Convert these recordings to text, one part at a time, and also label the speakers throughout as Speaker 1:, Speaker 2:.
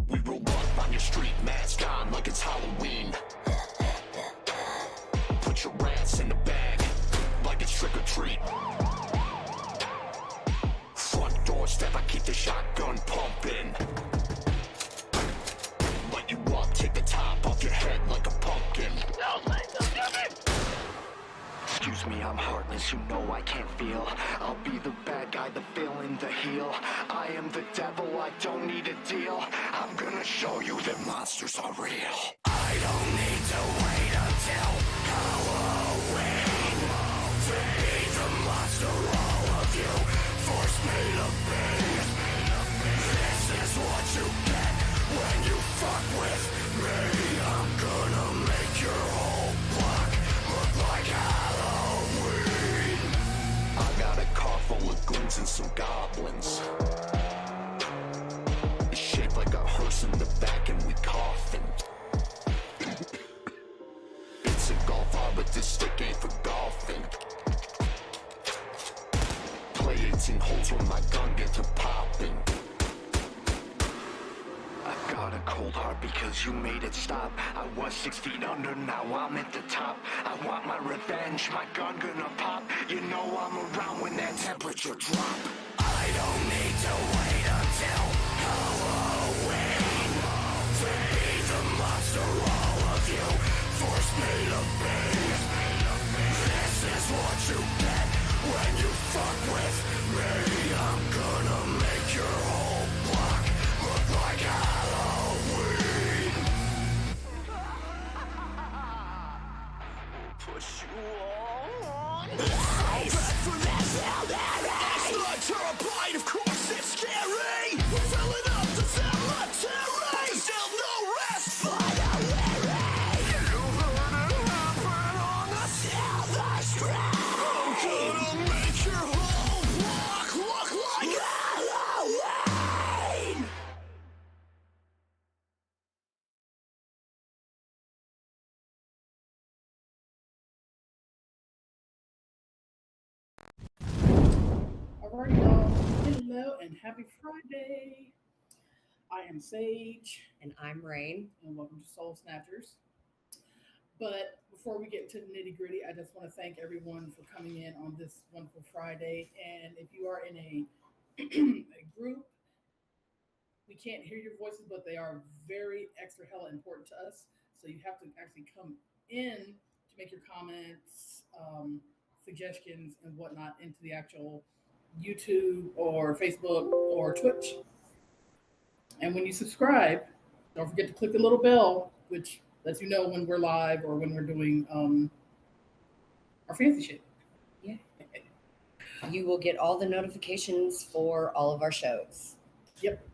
Speaker 1: We roll up on your street, mask on like it's Halloween. Put your rats in the bag like it's trick or treat. Front doorstep, I keep the shotgun pumping. Light you up, take the top off your head like a pumpkin. Excuse me, I'm heartless, you know I can't feel. I'll be the bad guy, the villain, the heel. I am the devil, I don't need a deal. I'm gonna show you that monsters are real. I don't need to wait until Halloween to be the monster all of you force me to be. This is what you get when you fuck with me. I'm gonna make your whole block look like Halloween. I got a car full of goons and some goblins. It's shaped like a hearse in the back and we coffin. It's a golf ball, but this stick ain't for golfing. Play 18 holes when my gun gets to popping. I've got a cold heart because you made it stop. I was 6 feet under, now I'm at the top. I want my revenge, my gun gonna pop. You know I'm around when that temperature drop. I don't need to wait until Halloween to be the monster all of you force me to be. This is what you get when you fuck with me. I'm gonna make your whole block look like Halloween. Push you all on. Back from that cemetery. It's not terrified, of course it's scary. We're filling up the cemetery. Still no rest for the weary. You heard it happen on the silver screen. I'm gonna make your whole block look like Halloween.
Speaker 2: Alright, y'all. Hello and happy Friday. I am Sage,
Speaker 3: And I'm Rain.
Speaker 2: and welcome to Soul Snatchers. But before we get to the nitty gritty, I just want to thank everyone for coming in on this wonderful Friday. And if you are in a a group, we can't hear your voices, but they are very extra hella important to us. So you have to actually come in to make your comments, suggestions, and whatnot into the actual YouTube or Facebook or Twitch. And when you subscribe, don't forget to click the little bell, which lets you know when we're live or when we're doing our fancy shit.
Speaker 3: Yeah. You will get all the notifications for all of our shows.
Speaker 2: Yep.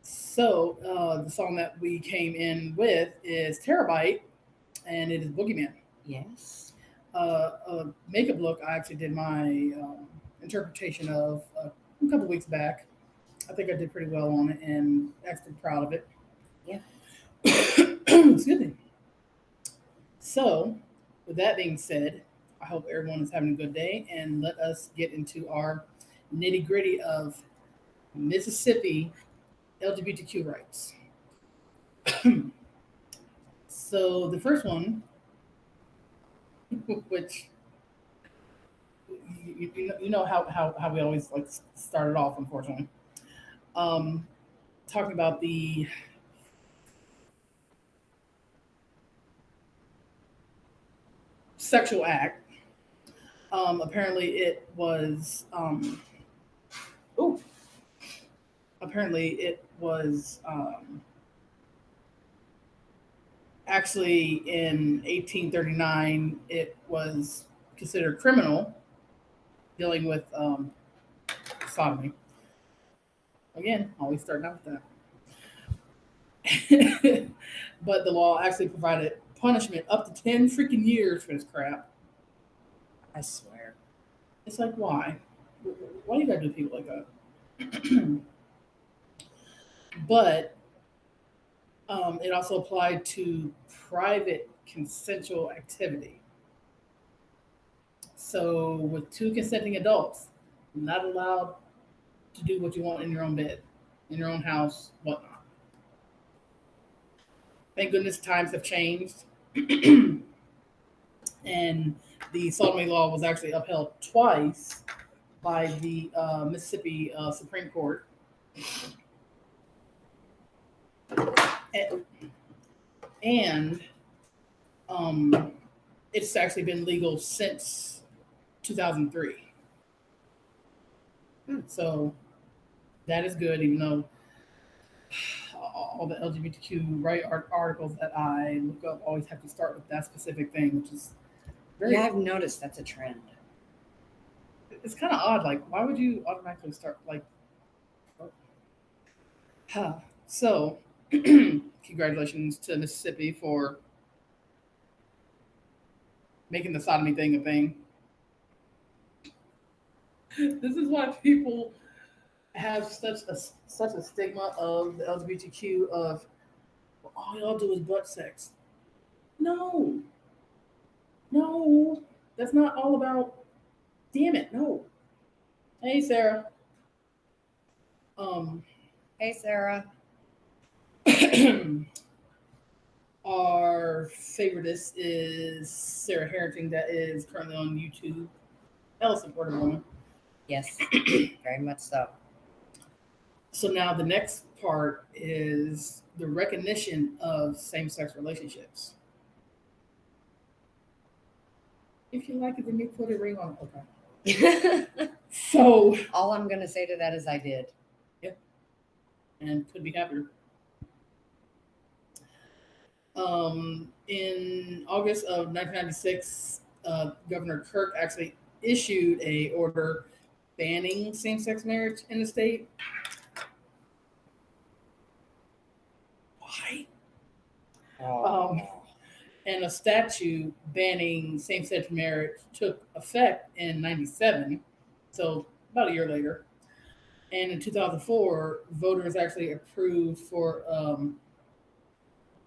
Speaker 2: So the song that we came in with is Terabyte, and it is Boogeyman.
Speaker 3: Yes.
Speaker 2: Makeup look, I actually did my interpretation of a couple weeks back. I think I did pretty well on it and actually proud of it.
Speaker 3: Yeah.
Speaker 2: Excuse me. So, with that being said, I hope everyone is having a good day, and let us get into our nitty gritty of Mississippi LGBTQ rights. So, the first one, which you know how we always like started off, unfortunately. Talking about the sexual act. Apparently, it was. Apparently, it was actually in 1839. It was considered criminal, dealing with sodomy. Again, always starting out with that. But the law actually provided punishment up to 10 freaking years for this crap.
Speaker 3: I swear.
Speaker 2: It's like, why? Why do you gotta do people like that? But it also applied to private consensual activity. So with two consenting adults, you're not allowed to do what you want in your own bed, in your own house, whatnot. Thank goodness times have changed. And the sodomy law was actually upheld twice by the Mississippi Supreme Court. And it's actually been legal since 2003. So that is good, even though all the LGBTQ articles that I look up always have to start with that specific thing, which is very.
Speaker 3: Yeah, I've noticed that's a trend.
Speaker 2: It's kind of odd. Like, why would you automatically start like? So, congratulations to Mississippi for making the sodomy thing a thing. This is why people have such a stigma of the LGBTQ of, well, all y'all do is butt sex. No, no, that's not all about. Damn it, no. Hey, Sarah.
Speaker 3: Hey, Sarah.
Speaker 2: Our favoritist is Sarah Harrington, that is currently on YouTube. Hell supportive woman.
Speaker 3: Yes, very much so.
Speaker 2: So now the next part is the recognition of same-sex relationships. If you like it, then you put a ring on it. Okay. So
Speaker 3: all I'm gonna say to that is I did.
Speaker 2: Yep. And could be happier. In August of 1996, Governor Kirk actually issued a order banning same-sex marriage in the state. Why? And a statute banning same-sex marriage took effect in 97, so about a year later. And in 2004, voters actually approved for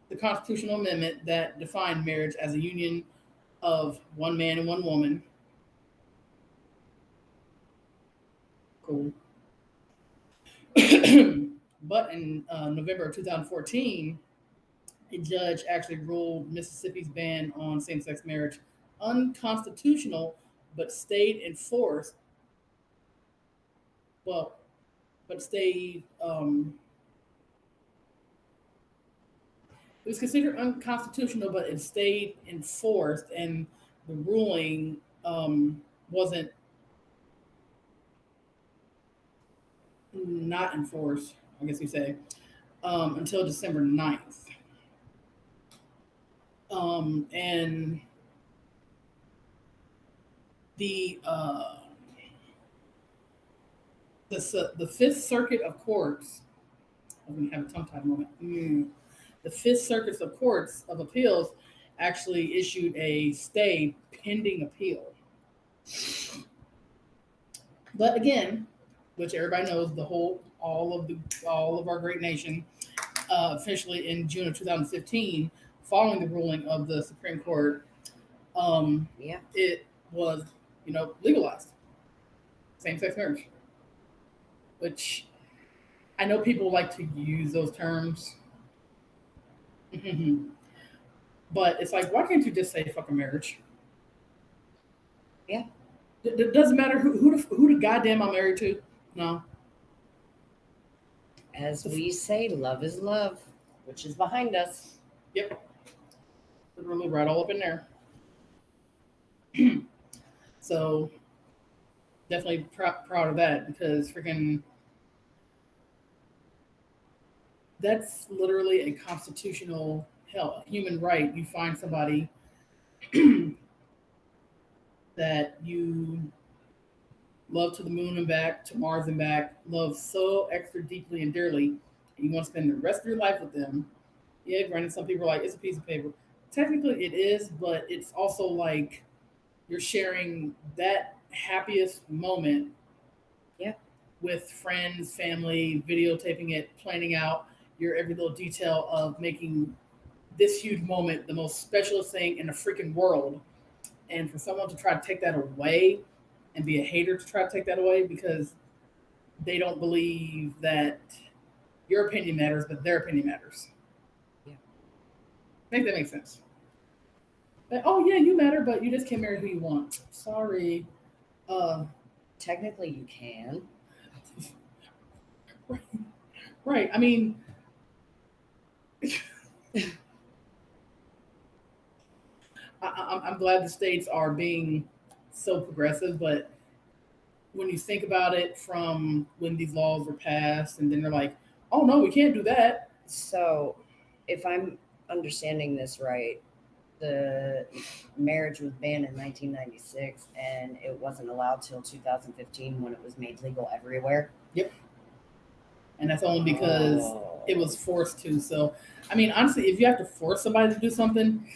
Speaker 2: the constitutional amendment that defined marriage as a union of one man and one woman. Cool. But in November of 2014, a judge actually ruled Mississippi's ban on same-sex marriage unconstitutional, but stayed in force. Well, but stayed. It was considered unconstitutional, but it stayed enforced, and the ruling wasn't not enforced, I guess you say, until December 9th. And the Fifth Circuit of Courts, I'm going to have a tongue-tied moment. The Fifth Circuit of Courts of Appeals actually issued a stay pending appeal. But again, which everybody knows, all of our great nation, officially in June of 2015, following the ruling of the Supreme Court, it was, legalized same-sex marriage. Which I know people like to use those terms. But it's like, why can't you just say fucking marriage?
Speaker 3: Yeah.
Speaker 2: It doesn't matter who the goddamn I'm married to. No.
Speaker 3: As we say, love is love, which is behind us.
Speaker 2: Yep. Literally right all up in there. So definitely proud of that, because freaking that's literally a constitutional human right. You find somebody that you love to the moon and back, to Mars and back, love so extra deeply and dearly, and you want to spend the rest of your life with them. Yeah, granted, some people are like, it's a piece of paper. Technically it is, but it's also like you're sharing that happiest moment with friends, family, videotaping it, planning out your every little detail of making this huge moment the most specialist thing in the freaking world. And for someone to try to take that away and be a hater to try to take that away because they don't believe that your opinion matters, but their opinion matters.
Speaker 3: Yeah.
Speaker 2: I think that makes sense. Like, oh yeah, you matter, but you just can't marry who you want. Sorry. Uh,
Speaker 3: Technically, you can.
Speaker 2: right. I mean, I'm glad the states are being so progressive, but when you think about it from when these laws were passed, and then they're like, oh no, we can't do that.
Speaker 3: So, if I'm understanding this right, the marriage was banned in 1996 and it wasn't allowed till 2015 when it was made legal everywhere.
Speaker 2: Yep. And that's only because it was forced to. So, I mean, honestly, if you have to force somebody to do something,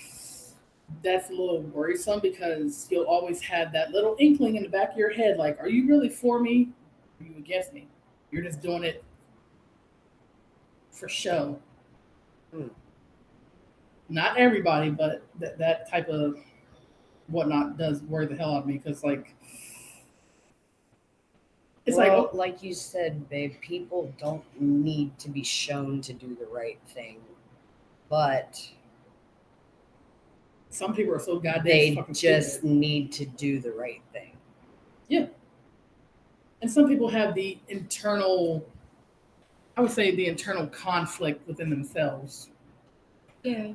Speaker 2: that's a little worrisome because you'll always have that little inkling in the back of your head like, are you really for me? Are you against me? You're just doing it for show.
Speaker 3: Hmm.
Speaker 2: Not everybody, but that type of whatnot does worry the hell out of me because, like, it's
Speaker 3: Well,
Speaker 2: like,
Speaker 3: like you said, babe, people don't need to be shown to do the right thing, but
Speaker 2: some people are so goddamn
Speaker 3: they
Speaker 2: fucking
Speaker 3: just
Speaker 2: stupid.
Speaker 3: need to do the right thing.
Speaker 2: Yeah. And some people have the internal, I would say, the internal conflict within themselves
Speaker 3: Yeah.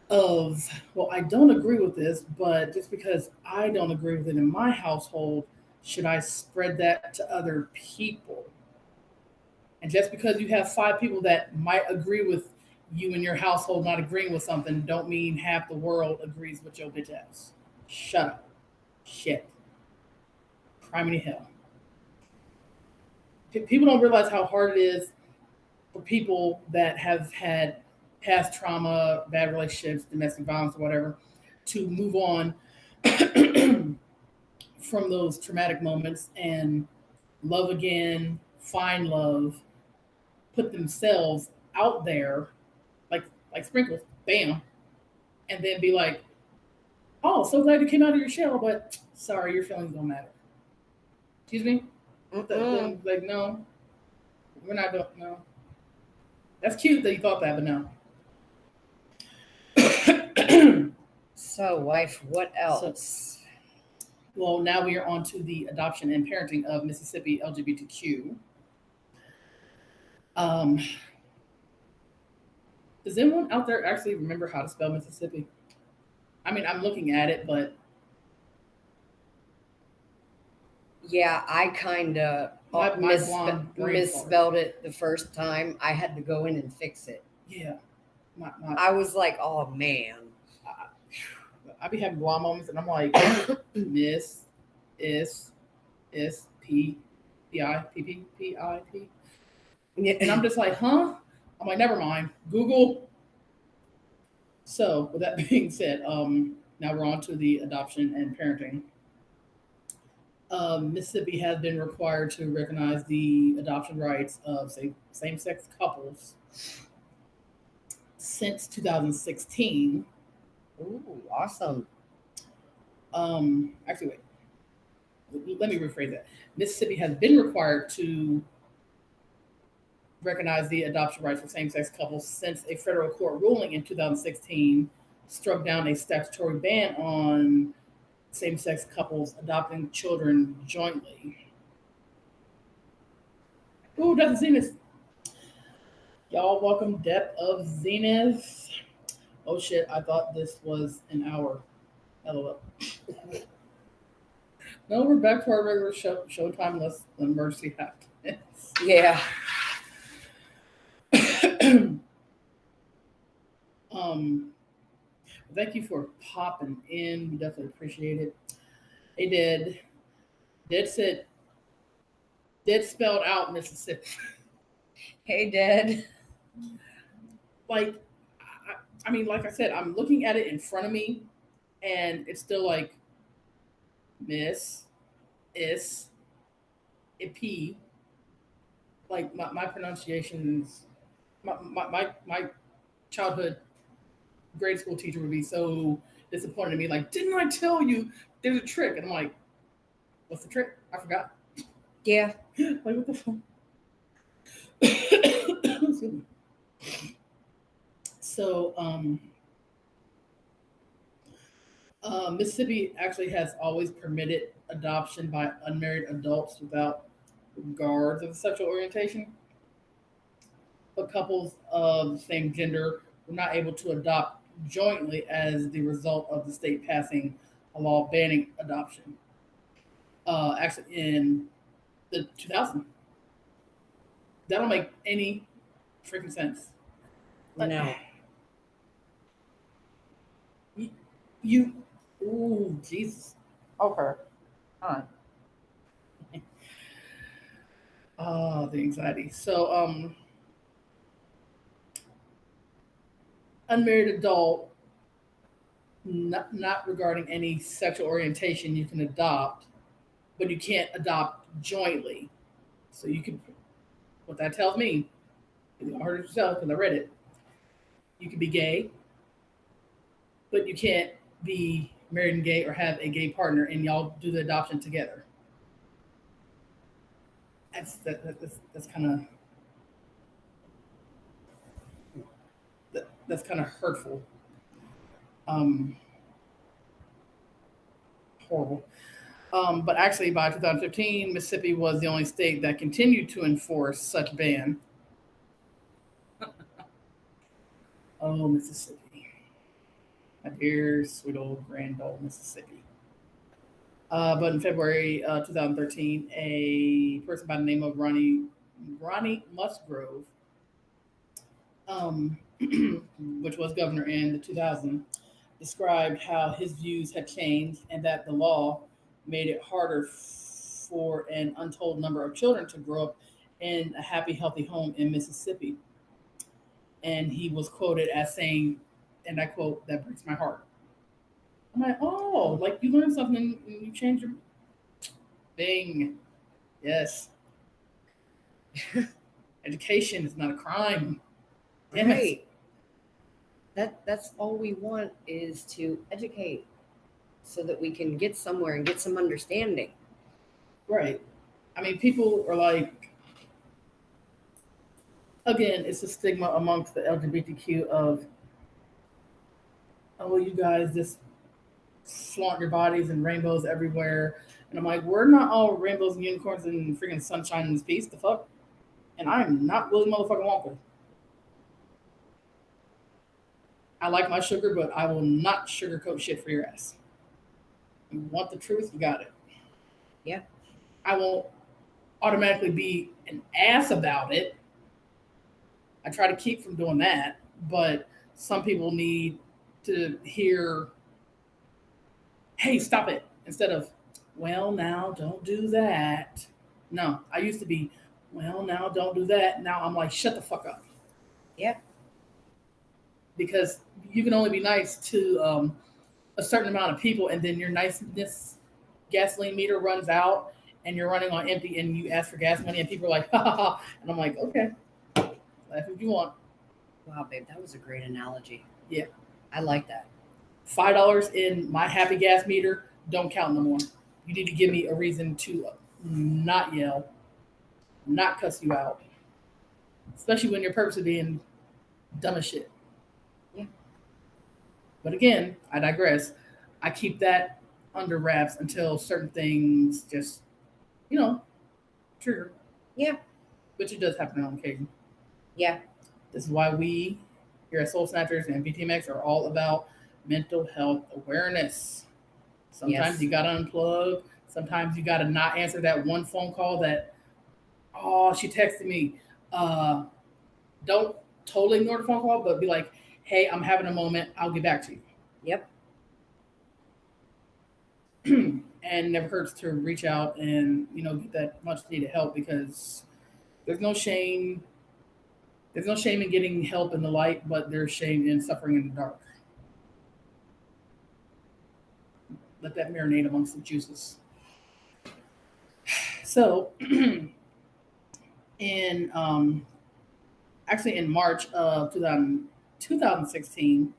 Speaker 2: of, well, I don't agree with this, but just because I don't agree with it in my household, should I spread that to other people? And just because you have 5 people that might agree with you and your household not agreeing with something, don't mean half the world agrees with your bitch ass. Shut up. Shit. Criminy hell. People don't realize how hard it is for people that have had past trauma, bad relationships, domestic violence, or whatever, to move on from those traumatic moments and love again, find love, put themselves out there like sprinkles, bam, and then be like, "Oh, so glad you came out of your shell, but sorry, your feelings don't matter." Excuse me?
Speaker 3: Mm-mm.
Speaker 2: Like, no, we're not doing no. That's cute that you thought that, but no.
Speaker 3: So, wife, what
Speaker 2: So,
Speaker 3: else?
Speaker 2: well, now we are on to the adoption and parenting of Mississippi LGBTQ. Um, does anyone out there actually remember how to spell Mississippi? I mean, I'm looking at it, but
Speaker 3: Yeah, I kind of
Speaker 2: my blonde brain fart.
Speaker 3: misspelled it the first time. I had to go in and fix it.
Speaker 2: Yeah, my
Speaker 3: I was like, oh man.
Speaker 2: I be having blonde moments, and I'm like, Miss, is P, P I P P P I P, and I'm just like, huh? I'm like, never mind. Google. So, with that being said, now we're on to the adoption and parenting. Mississippi has been required to recognize the adoption rights of same-sex couples since 2016.
Speaker 3: Ooh, awesome.
Speaker 2: Actually, wait. Let me rephrase that. Mississippi has been required to recognize the adoption rights for same-sex couples since a federal court ruling in 2016 struck down a statutory ban on same-sex couples adopting children jointly. Ooh, Death of Zenith. Y'all welcome Death of Zenith. Oh shit, I thought this was an hour. LOL. No, we're back to our regular showtime unless the emergency happens.
Speaker 3: Yeah.
Speaker 2: um, thank you for popping in. We definitely appreciate it. Hey, Did said, Did spelled out Mississippi.
Speaker 3: Hey, Dad.
Speaker 2: Like, I mean, like I said, I'm looking at it in front of me, and it's still like Miss, is, a P. Like my pronunciations, my childhood grade school teacher would be so disappointed in me. Like, didn't I tell you there's a trick? And I'm like, what's the trick? I forgot.
Speaker 3: Yeah.
Speaker 2: Like, what the fuck? Excuse me. So, Mississippi actually has always permitted adoption by unmarried adults without regards of sexual orientation. But couples of the same gender were not able to adopt jointly as the result of the state passing a law banning adoption. Actually, in the 2000, that don't make any freaking sense. But
Speaker 3: No.
Speaker 2: you, ooh, Jesus. Okay, all right. The anxiety. So, unmarried adult, not regarding any sexual orientation, you can adopt, but you can't adopt jointly. So you can, what that tells me, you heard it yourself because I read it. You can be gay, but you can't be married and gay or have a gay partner, and y'all do the adoption together. That's kind of that's kind of hurtful. Um, Horrible. But actually, by 2015, Mississippi was the only state that continued to enforce such ban. Oh, Mississippi, my dear sweet old grand old Mississippi. But in February 2013, a person by the name of Ronnie Musgrove, um, which was governor in the 2000, described how his views had changed and that the law made it harder for an untold number of children to grow up in a happy, healthy home in Mississippi. And he was quoted as saying, and I quote, "That breaks my heart." I'm like, oh, like you learned something and you change your thing. Yes. Education is not a crime. Damn it.
Speaker 3: Right. That's all we want is to educate so that we can get somewhere and get some understanding.
Speaker 2: Right. I mean, people are like, again, it's a stigma amongst the LGBTQ of, oh, you guys just flaunt your bodies and rainbows everywhere. And I'm like, we're not all rainbows and unicorns and freaking sunshine and peace. The fuck? And I'm not Willy motherfucking Wonka. I like my sugar, but I will not sugarcoat shit for your ass. You want the truth? You got it.
Speaker 3: Yeah.
Speaker 2: I won't automatically be an ass about it. I try to keep from doing that, but some people need to hear, hey, stop it, instead of, well, now don't do that. No, I used to be, well, now don't do that. Now I'm like, shut the fuck up.
Speaker 3: Yeah.
Speaker 2: Because you can only be nice to a certain amount of people, and then your niceness gasoline meter runs out and you're running on empty and you ask for gas money and people are like, ha ha ha. And I'm like, okay, that's what you want.
Speaker 3: Wow, babe, that was a great analogy.
Speaker 2: Yeah.
Speaker 3: I like that.
Speaker 2: $5 in my happy gas meter don't count no more. You need to give me a reason to not yell, not cuss you out, especially when you're purposely being dumb as shit.
Speaker 3: Yeah.
Speaker 2: But again, I digress. I keep that under wraps until certain things just, trigger.
Speaker 3: Yeah.
Speaker 2: Which it does happen on occasion.
Speaker 3: Yeah.
Speaker 2: This is why we here at Soul Snatchers and BTMX are all about mental health awareness. Sometimes you gotta unplug. Sometimes you gotta not answer that one phone call that, oh, she texted me. Don't totally ignore the phone call, but be like, hey, I'm having a moment. I'll get back to you.
Speaker 3: Yep.
Speaker 2: And never hurts to reach out and get that much needed help, because there's no shame. There's no shame in getting help in the light, but there's shame in suffering in the dark. Let that marinate amongst the juices. So, in actually in March of 2016,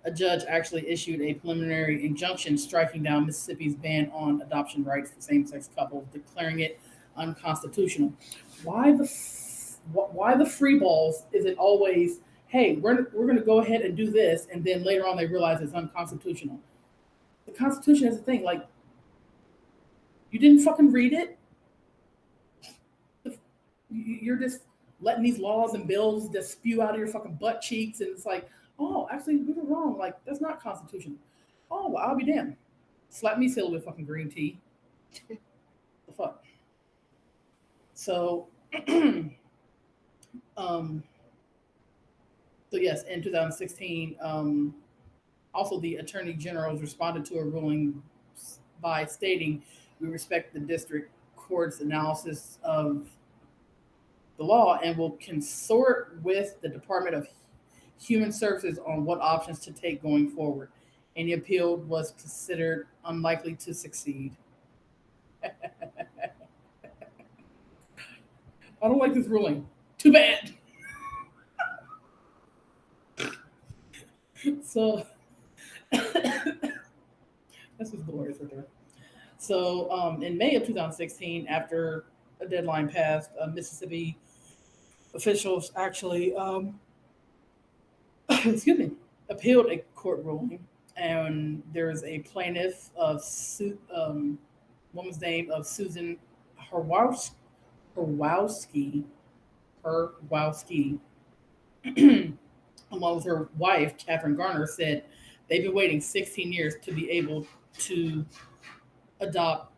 Speaker 2: a judge actually issued a preliminary injunction striking down Mississippi's ban on adoption rights for same-sex couples, declaring it unconstitutional. Why why the free balls is it always, hey, we're going to go ahead and do this, and then later on they realize it's unconstitutional? The Constitution is a thing. Like, you didn't fucking read it. You're just letting these laws and bills just spew out of your fucking butt cheeks, and it's like, oh, actually, we were wrong. Like, that's not constitutional. Oh, well, I'll be damned. Slap me silly with fucking green tea. The fuck. So, um, so yes, in 2016, also the Attorney General's responded to a ruling by stating, "We respect the district court's analysis of the law and will consort with the Department of Human Services on what options to take going forward. Any appeal was considered unlikely to succeed." I don't like this ruling. Too bad. So this was glorious right there. So in May of 2016, after a deadline passed, Mississippi officials actually, excuse me, appealed a court ruling, and there is a plaintiff of woman's name of Susan Herwowski, Herwowski, along with her wife, Catherine Garner, said they've been waiting 16 years to be able to adopt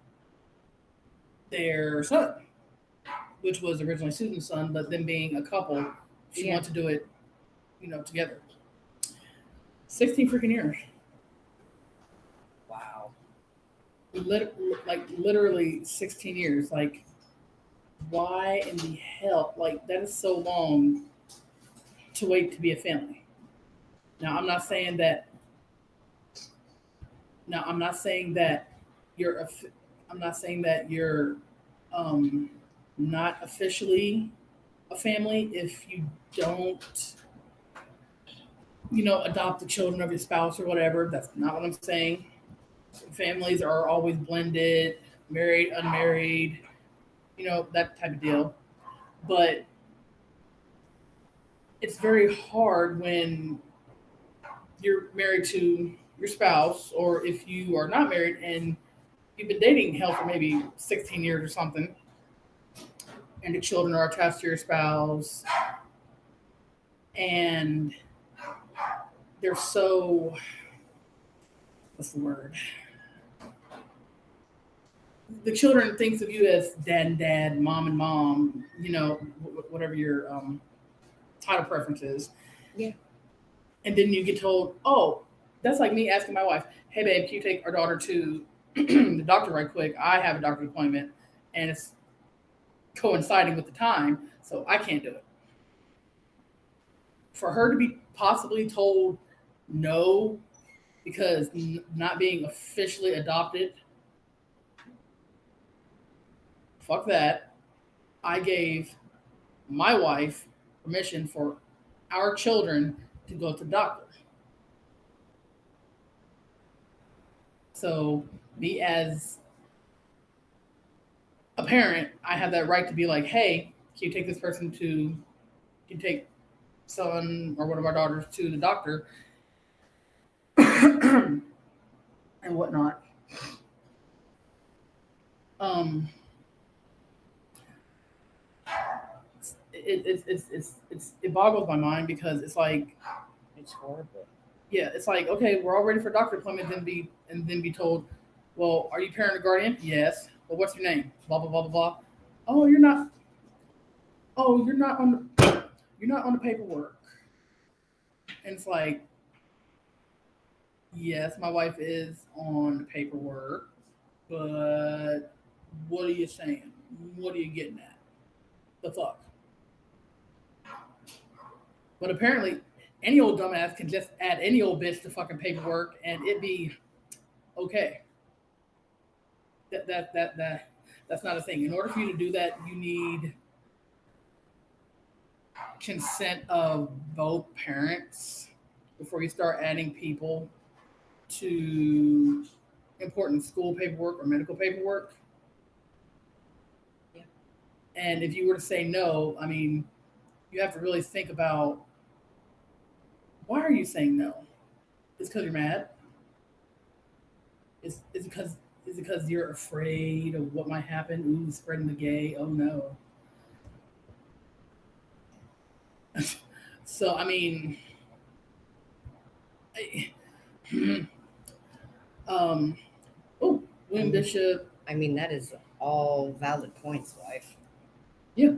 Speaker 2: their son, which was originally Susan's son, but then being a couple, she wanted to do it, together. 16 freaking years.
Speaker 3: Wow.
Speaker 2: Literally 16 years. Like, why in the hell? Like, that is so long to wait to be a family. Now, I'm not saying that you're not officially a family if you don't, adopt the children of your spouse or whatever. That's not what I'm saying. Families are always blended, married, unmarried, that type of deal. But it's very hard when you're married to your spouse, or if you are not married and you've been dating hell for maybe 16 years or something, and the children are attached to your spouse, and they're so, what's the word? The children thinks of you as dad and dad, mom and mom, whatever your title preference is.
Speaker 3: Yeah.
Speaker 2: And then you get told, oh, that's like me asking my wife, hey babe, can you take our daughter to the doctor right quick? I have a doctor's appointment and it's coinciding with the time, so I can't do it. For her to be possibly told no because not being officially adopted, fuck that. I gave my wife permission for our children to go to the doctor. So me as a parent, I have that right to be like, hey, can you take this person can you take son or one of our daughters to the doctor and whatnot. It boggles my mind because it's like,
Speaker 3: it's horrible.
Speaker 2: Yeah, it's like, okay, we're all ready for doctor appointment, then be told, well, are you parent or guardian? Yes. Well, what's your name? Blah blah blah blah blah. Oh, you're not. Oh, you're not on the paperwork. And it's like, yes, my wife is on the paperwork, but what are you saying? What are you getting at? The fuck. But apparently, any old dumbass can just add any old bitch to fucking paperwork and it be okay. That's not a thing. In order for you to do that, you need consent of both parents, before you start adding people to important school paperwork or medical paperwork.
Speaker 3: Yeah.
Speaker 2: And if you were to say no, I mean, you have to really think about, why are you saying no? It's because you're mad. Is it because you're afraid of what might happen? Ooh, spreading the gay. Oh no. So I mean, I, um, oh, William Bishop.
Speaker 3: I mean, that is all valid points, wife.
Speaker 2: Yeah.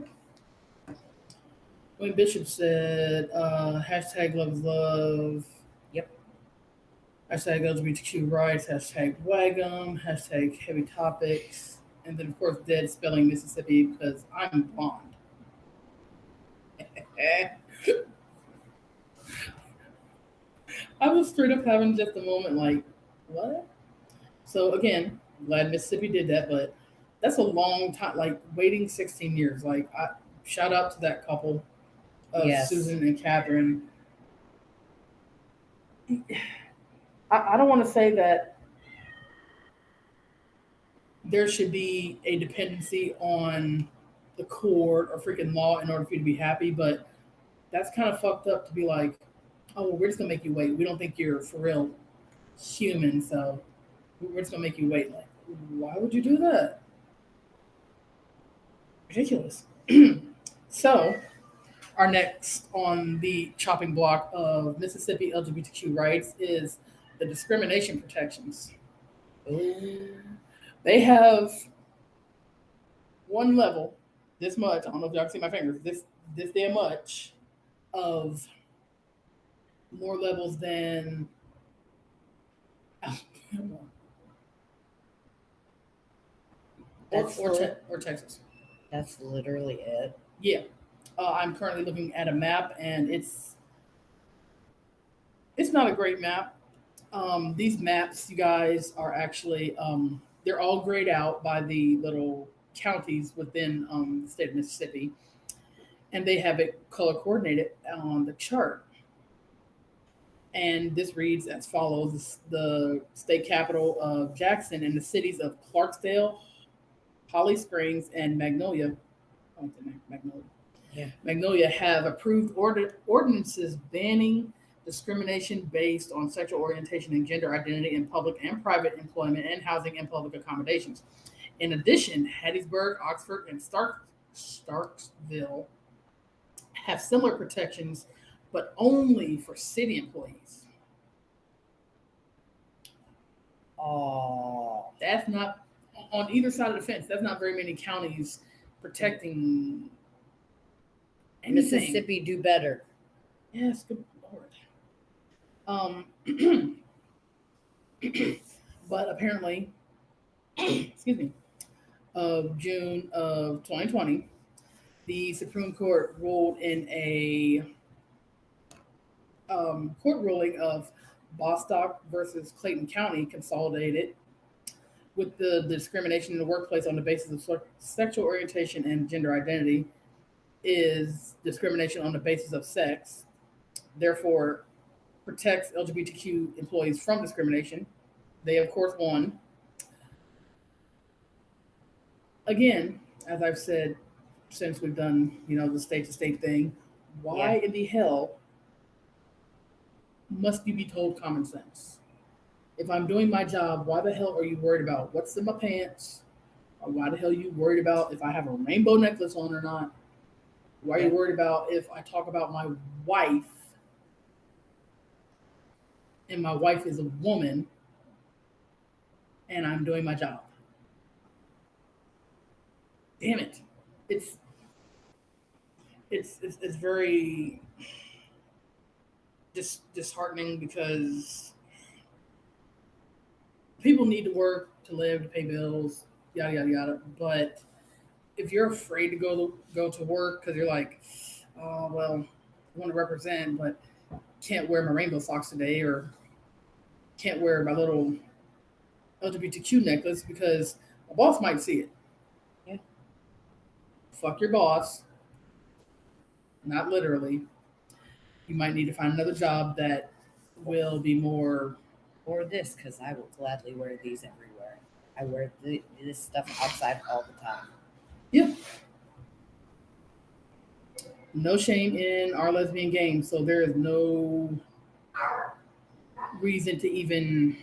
Speaker 2: William Bishop said, hashtag love is love.
Speaker 3: Yep.
Speaker 2: Hashtag LGBTQ rights. Hashtag WAGM. Hashtag heavy topics. And then, of course, dead spelling Mississippi because I'm blonde. I was straight up having just a moment like, what? So, again, glad Mississippi did that, but that's a long time, like waiting 16 years. Like, shout out to that couple of
Speaker 3: Yes.
Speaker 2: Susan and Catherine. I don't want to say that there should be a dependency on the court or freaking law in order for you to be happy, but that's kind of fucked up to be like, oh, well, we're just gonna make you wait. We don't think you're for real human, so we're just gonna make you wait. Like, why would you do that? Ridiculous. So, our next on the chopping block of Mississippi LGBTQ rights is the discrimination protections. They have one level, this much. I don't know if y'all can see my fingers. This damn much of more levels than or Texas.
Speaker 3: That's literally it.
Speaker 2: Yeah, I'm currently looking at a map, and it's not a great map. These maps, you guys, are actually they're all grayed out by the little counties within the state of Mississippi, and they have it color coordinated on the chart. And this reads as follows: the state capital of Jackson and the cities of Clarksdale, Holly Springs, and Magnolia. I like the name, Magnolia.
Speaker 3: Yeah.
Speaker 2: Magnolia have approved ordinances banning discrimination based on sexual orientation and gender identity in public and private employment and housing and public accommodations. In addition, Hattiesburg, Oxford, and Starksville have similar protections, but only for city employees.
Speaker 3: Oh,
Speaker 2: That's not on either side of the fence. That's not very many counties protecting anything.
Speaker 3: Mississippi do better.
Speaker 2: Yes, good lord. But apparently, excuse me, of June of 2020, the Supreme Court ruled in a court ruling of Bostock versus Clayton County consolidated with the discrimination in the workplace on the basis of sexual orientation and gender identity is discrimination on the basis of sex. Therefore, protects LGBTQ employees from discrimination. They, of course, won. Again, as I've said since we've done, the state-to-state thing, why in the hell must you be told common sense? If I'm doing my job, why the hell are you worried about what's in my pants? Or why the hell are you worried about if I have a rainbow necklace on or not? Why are you worried about if I talk about my wife and my wife is a woman and I'm doing my job? Damn it. It's very disheartening because people need to work to live, to pay bills, yada yada yada. But if you're afraid to go to work because you're like, oh well, I want to represent, but can't wear my rainbow socks today, or can't wear my little LGBTQ necklace because my boss might see it.
Speaker 3: Yeah.
Speaker 2: Fuck your boss. Not literally. You might need to find another job that will be more.
Speaker 3: Or this, because I will gladly wear these everywhere. I wear this stuff outside all the time.
Speaker 2: Yeah. No shame in our lesbian game, so there is no reason to even.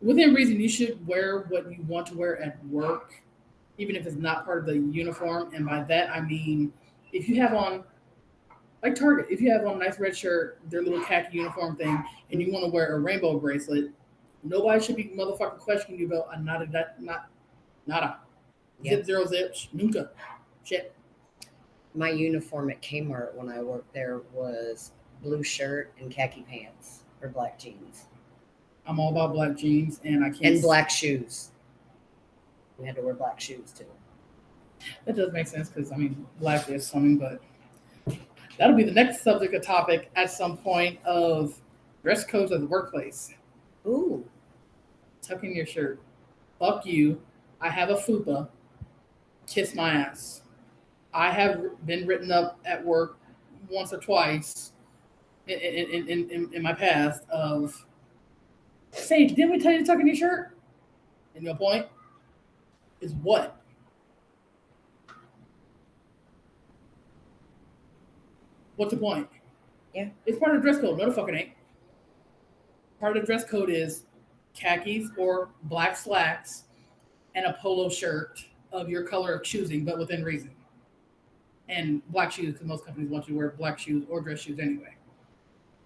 Speaker 2: Within reason, you should wear what you want to wear at work, even if it's not part of the uniform. And by that, I mean, if you have on, like Target, if you have on a nice red shirt, their little khaki uniform thing, and you want to wear a rainbow bracelet, nobody should be motherfucking questioning you about a nada.
Speaker 3: Yep.
Speaker 2: Zip, zero, zip, nunca. Shit.
Speaker 3: My uniform at Kmart when I worked there was blue shirt and khaki pants or black jeans.
Speaker 2: I'm all about black jeans, and I can't.
Speaker 3: And black shoes. We had to wear black shoes too.
Speaker 2: That does make sense because I mean, black is something, but that'll be the next subject of topic at some point of dress codes at the workplace.
Speaker 3: Ooh.
Speaker 2: Tuck in your shirt. Fuck you. I have a fupa. Kiss my ass. I have been written up at work once or twice in my past of, Sage, didn't we tell you to tuck in your shirt? And your point is what? What's the point?
Speaker 3: Yeah.
Speaker 2: It's part of the dress code. No, the fucking ain't. Part of the dress code is khakis or black slacks and a polo shirt of your color of choosing, but within reason. And black shoes, because most companies want you to wear black shoes or dress shoes anyway.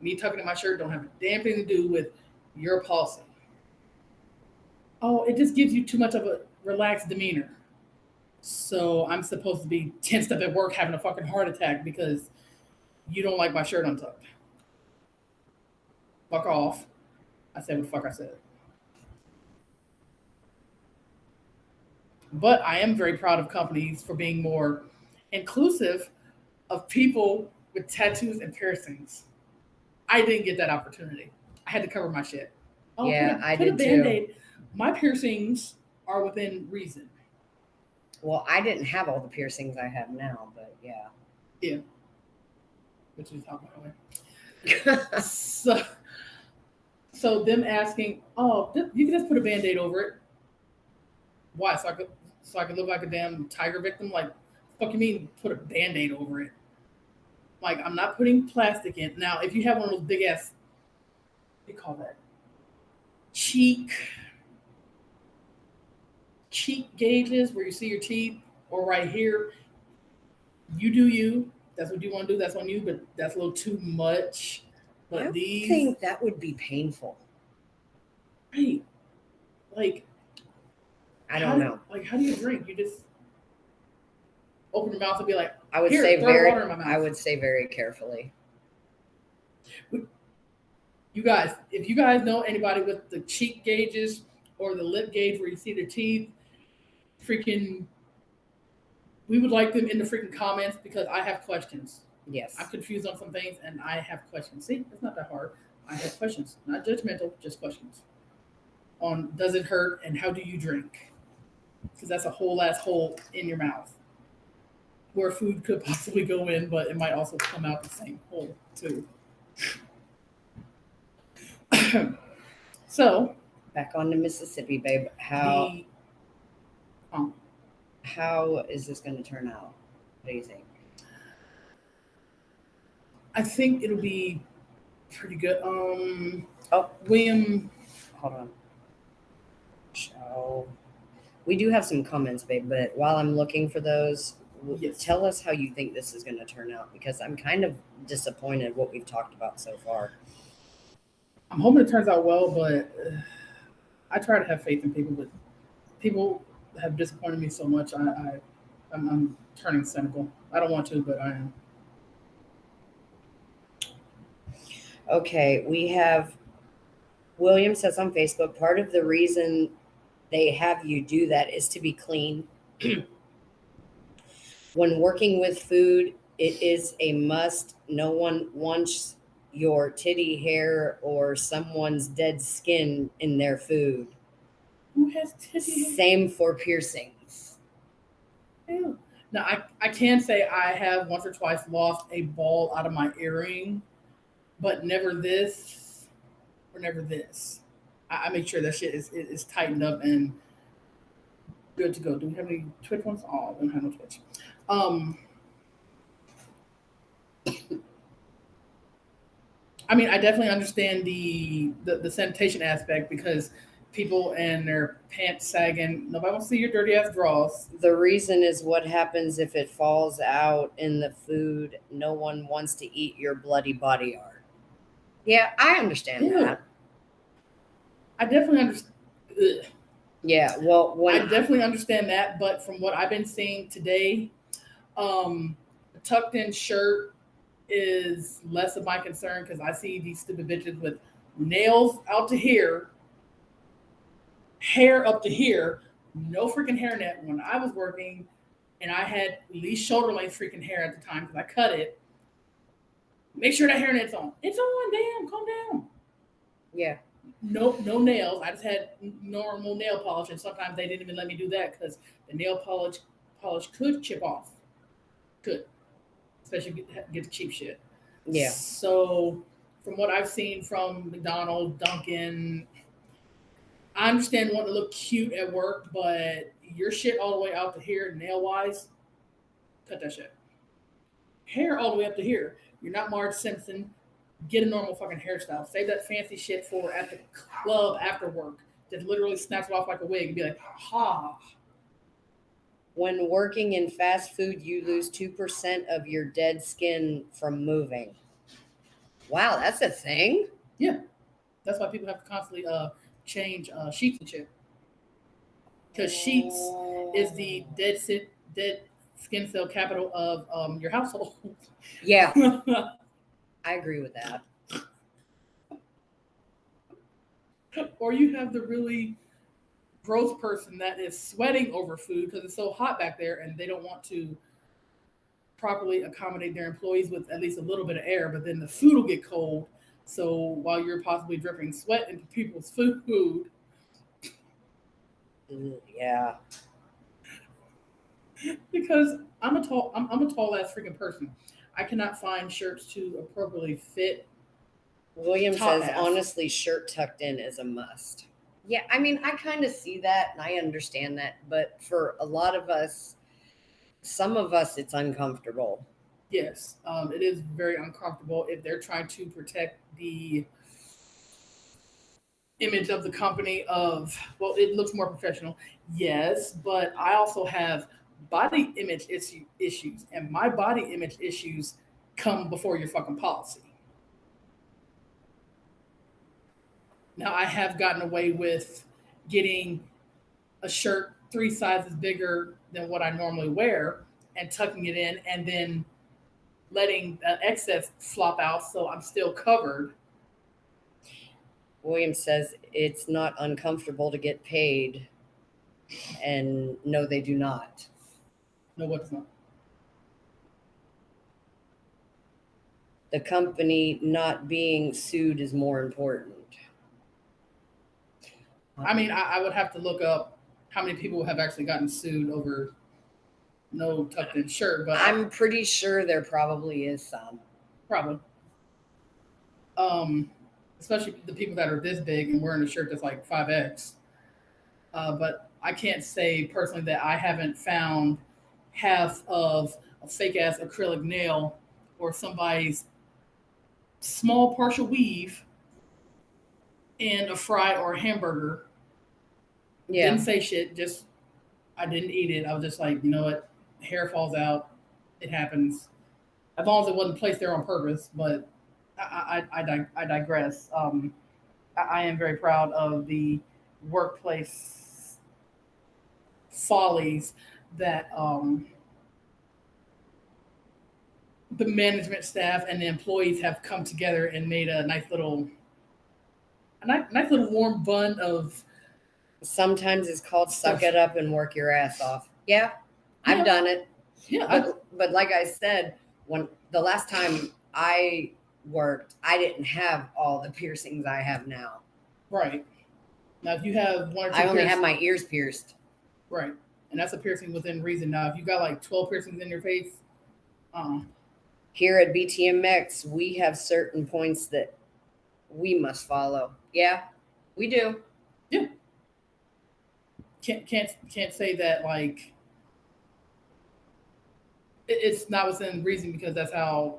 Speaker 2: Me tucking in my shirt don't have a damn thing to do with your policy. Oh, it just gives you too much of a relaxed demeanor. So I'm supposed to be tensed up at work having a fucking heart attack because you don't like my shirt untucked. Fuck off. I said what the fuck I said. But I am very proud of companies for being more inclusive of people with tattoos and piercings. I didn't get that opportunity. I had to cover my shit.
Speaker 3: Oh, yeah,
Speaker 2: I did too. Band-Aid. My piercings are within reason.
Speaker 3: Well, I didn't have all the piercings I have now, but yeah.
Speaker 2: Yeah. Which is how by the way. So them asking, oh, you can just put a Band-Aid over it. Why? So I could look like a damn tiger victim? Like, fuck you mean put a Band-Aid over it? Like, I'm not putting plastic in. Now, if you have one of those big ass, what do you call that? Cheek gauges where you see your teeth, or right here, you do you. That's what you want to do. That's on you, but that's a little too much. But
Speaker 3: I think that would be painful.
Speaker 2: Right. Like,
Speaker 3: I don't know.
Speaker 2: Like, how do you drink? You just open your mouth and be like,
Speaker 3: I would say very carefully.
Speaker 2: You guys, if you guys know anybody with the cheek gauges or the lip gauge where you see the teeth, freaking, we would like them in the freaking comments because I have questions.
Speaker 3: Yes.
Speaker 2: I'm confused on some things and I have questions. See, it's not that hard. I have questions, not judgmental, just questions on does it hurt and how do you drink? Because that's a whole ass hole in your mouth where food could possibly go in, but it might also come out the same hole too. So
Speaker 3: back on to Mississippi, babe. How is this going to turn out? What do you think?
Speaker 2: I think it'll be pretty good. William,
Speaker 3: hold on. We do have some comments, babe, but while I'm looking for those, yes, tell us how you think this is going to turn out, because I'm kind of disappointed what we've talked about so far.
Speaker 2: I'm hoping it turns out well, but I try to have faith in people, but people have disappointed me so much. I'm turning cynical. I don't want to, but I am.
Speaker 3: Okay, we have William says on Facebook, part of the reason they have you do that is to be clean. When working with food, it is a must. No one wants your titty hair or someone's dead skin in their food.
Speaker 2: Who has titty hair?
Speaker 3: Same for piercings.
Speaker 2: Ew. Now, I can say I have once or twice lost a ball out of my earring but never this or never this. I make sure that shit is tightened up and good to go. Do we have any Twitch ones? Oh, we don't have no Twitch. I mean, I definitely understand the sanitation aspect because people and their pants sagging. Nobody wants to see your dirty ass drawers.
Speaker 3: The reason is what happens if it falls out in the food. No one wants to eat your bloody body art. Yeah, I understand that.
Speaker 2: I definitely understand.
Speaker 3: Yeah, well,
Speaker 2: I definitely understand that, but from what I've been seeing today, a tucked in shirt is less of my concern because I see these stupid bitches with nails out to here, hair up to here, no freaking hairnet. When I was working, and I had at least shoulder length freaking hair at the time because I cut it. Make sure that hairnet's on. It's on. Damn, calm down.
Speaker 3: Yeah.
Speaker 2: No nails. I just had normal nail polish, and sometimes they didn't even let me do that because the nail polish could chip off. Could, especially get the cheap shit.
Speaker 3: Yeah.
Speaker 2: So, from what I've seen from McDonald's, Dunkin', I understand wanting to look cute at work, but your shit all the way out to here, nail wise, cut that shit. Hair all the way up to here. You're not Marge Simpson. Get a normal fucking hairstyle. Save that fancy shit for at the club after work. Just literally snaps it off like a wig and be like, ha.
Speaker 3: When working in fast food, you lose 2% of your dead skin from moving. Wow, that's a thing?
Speaker 2: Yeah. That's why people have to constantly change sheets and shit. Because sheets is the dead skin cell capital of your household.
Speaker 3: Yeah. I agree with that.
Speaker 2: Or you have the really gross person that is sweating over food because it's so hot back there and they don't want to properly accommodate their employees with at least a little bit of air, but then the food will get cold. So while you're possibly dripping sweat into people's food.
Speaker 3: Yeah.
Speaker 2: Because I'm a tall ass freaking person. I cannot find shirts to appropriately fit.
Speaker 3: William says,
Speaker 2: ass.
Speaker 3: honestly, shirt tucked in is a must. Yeah, I mean, I kind of see that and I understand that. But for a lot of us, some of us, it's uncomfortable.
Speaker 2: Yes, it is very uncomfortable if they're trying to protect the image of the company of, well, it looks more professional. Yes, but I also have body image issues, and my body image issues come before your fucking policy. Now, I have gotten away with getting a shirt 3 sizes bigger than what I normally wear and tucking it in and then letting excess flop out so I'm still covered.
Speaker 3: William says it's not uncomfortable to get paid. And no, they do not.
Speaker 2: No, what's not?
Speaker 3: The company not being sued is more important.
Speaker 2: I mean, I would have to look up how many people have actually gotten sued over no tucked in shirt, but
Speaker 3: I'm pretty sure there probably is some.
Speaker 2: Probably. Especially the people that are this big and wearing a shirt that's like 5X. But I can't say personally that I haven't found half of a fake ass acrylic nail or somebody's small partial weave in a fry or a hamburger.
Speaker 3: Yeah.
Speaker 2: Didn't say shit, just I didn't eat it. I was just like, you know what? Hair falls out. It happens. As long as it wasn't placed there on purpose, but I digress. I am very proud of the workplace follies that the management staff and the employees have come together and made a nice little warm bun of.
Speaker 3: Sometimes it's called suck it up and work your ass off. Yeah, I've done it.
Speaker 2: Yeah,
Speaker 3: but like I said, when the last time I worked, I didn't have all the piercings I have now.
Speaker 2: Right. Now, if you have one or two,
Speaker 3: I only have my ears pierced.
Speaker 2: Right, and that's a piercing within reason. Now, if you got like 12 piercings in your face,
Speaker 3: Here at BTMX, we have certain points that we must follow. Yeah, we do.
Speaker 2: Yeah. Can't say that like it's not within reason because that's how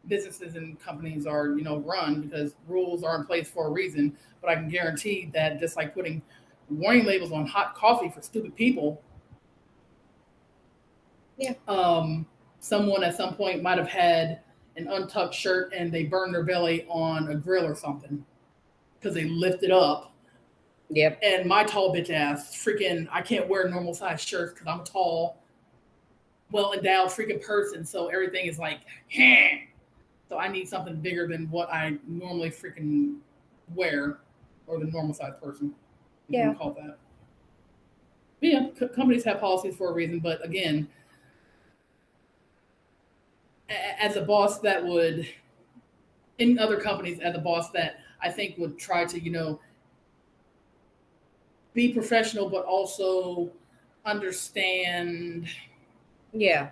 Speaker 2: businesses and companies are, run because rules are in place for a reason. But I can guarantee that just like putting warning labels on hot coffee for stupid people,
Speaker 3: Yeah.
Speaker 2: Someone at some point might have had an untucked shirt and they burned their belly on a grill or something because they lifted up.
Speaker 3: Yep.
Speaker 2: And my tall bitch ass, freaking, I can't wear normal size shirts because I'm a tall, well endowed freaking person. So everything is like, "Heh." So I need something bigger than what I normally freaking wear, or the normal size person. If you
Speaker 3: Yeah.
Speaker 2: want to call it that. But yeah, companies have policies for a reason. But again, as a boss that would, in other companies, as a boss that I think would try to, be professional, but also understand
Speaker 3: Yeah.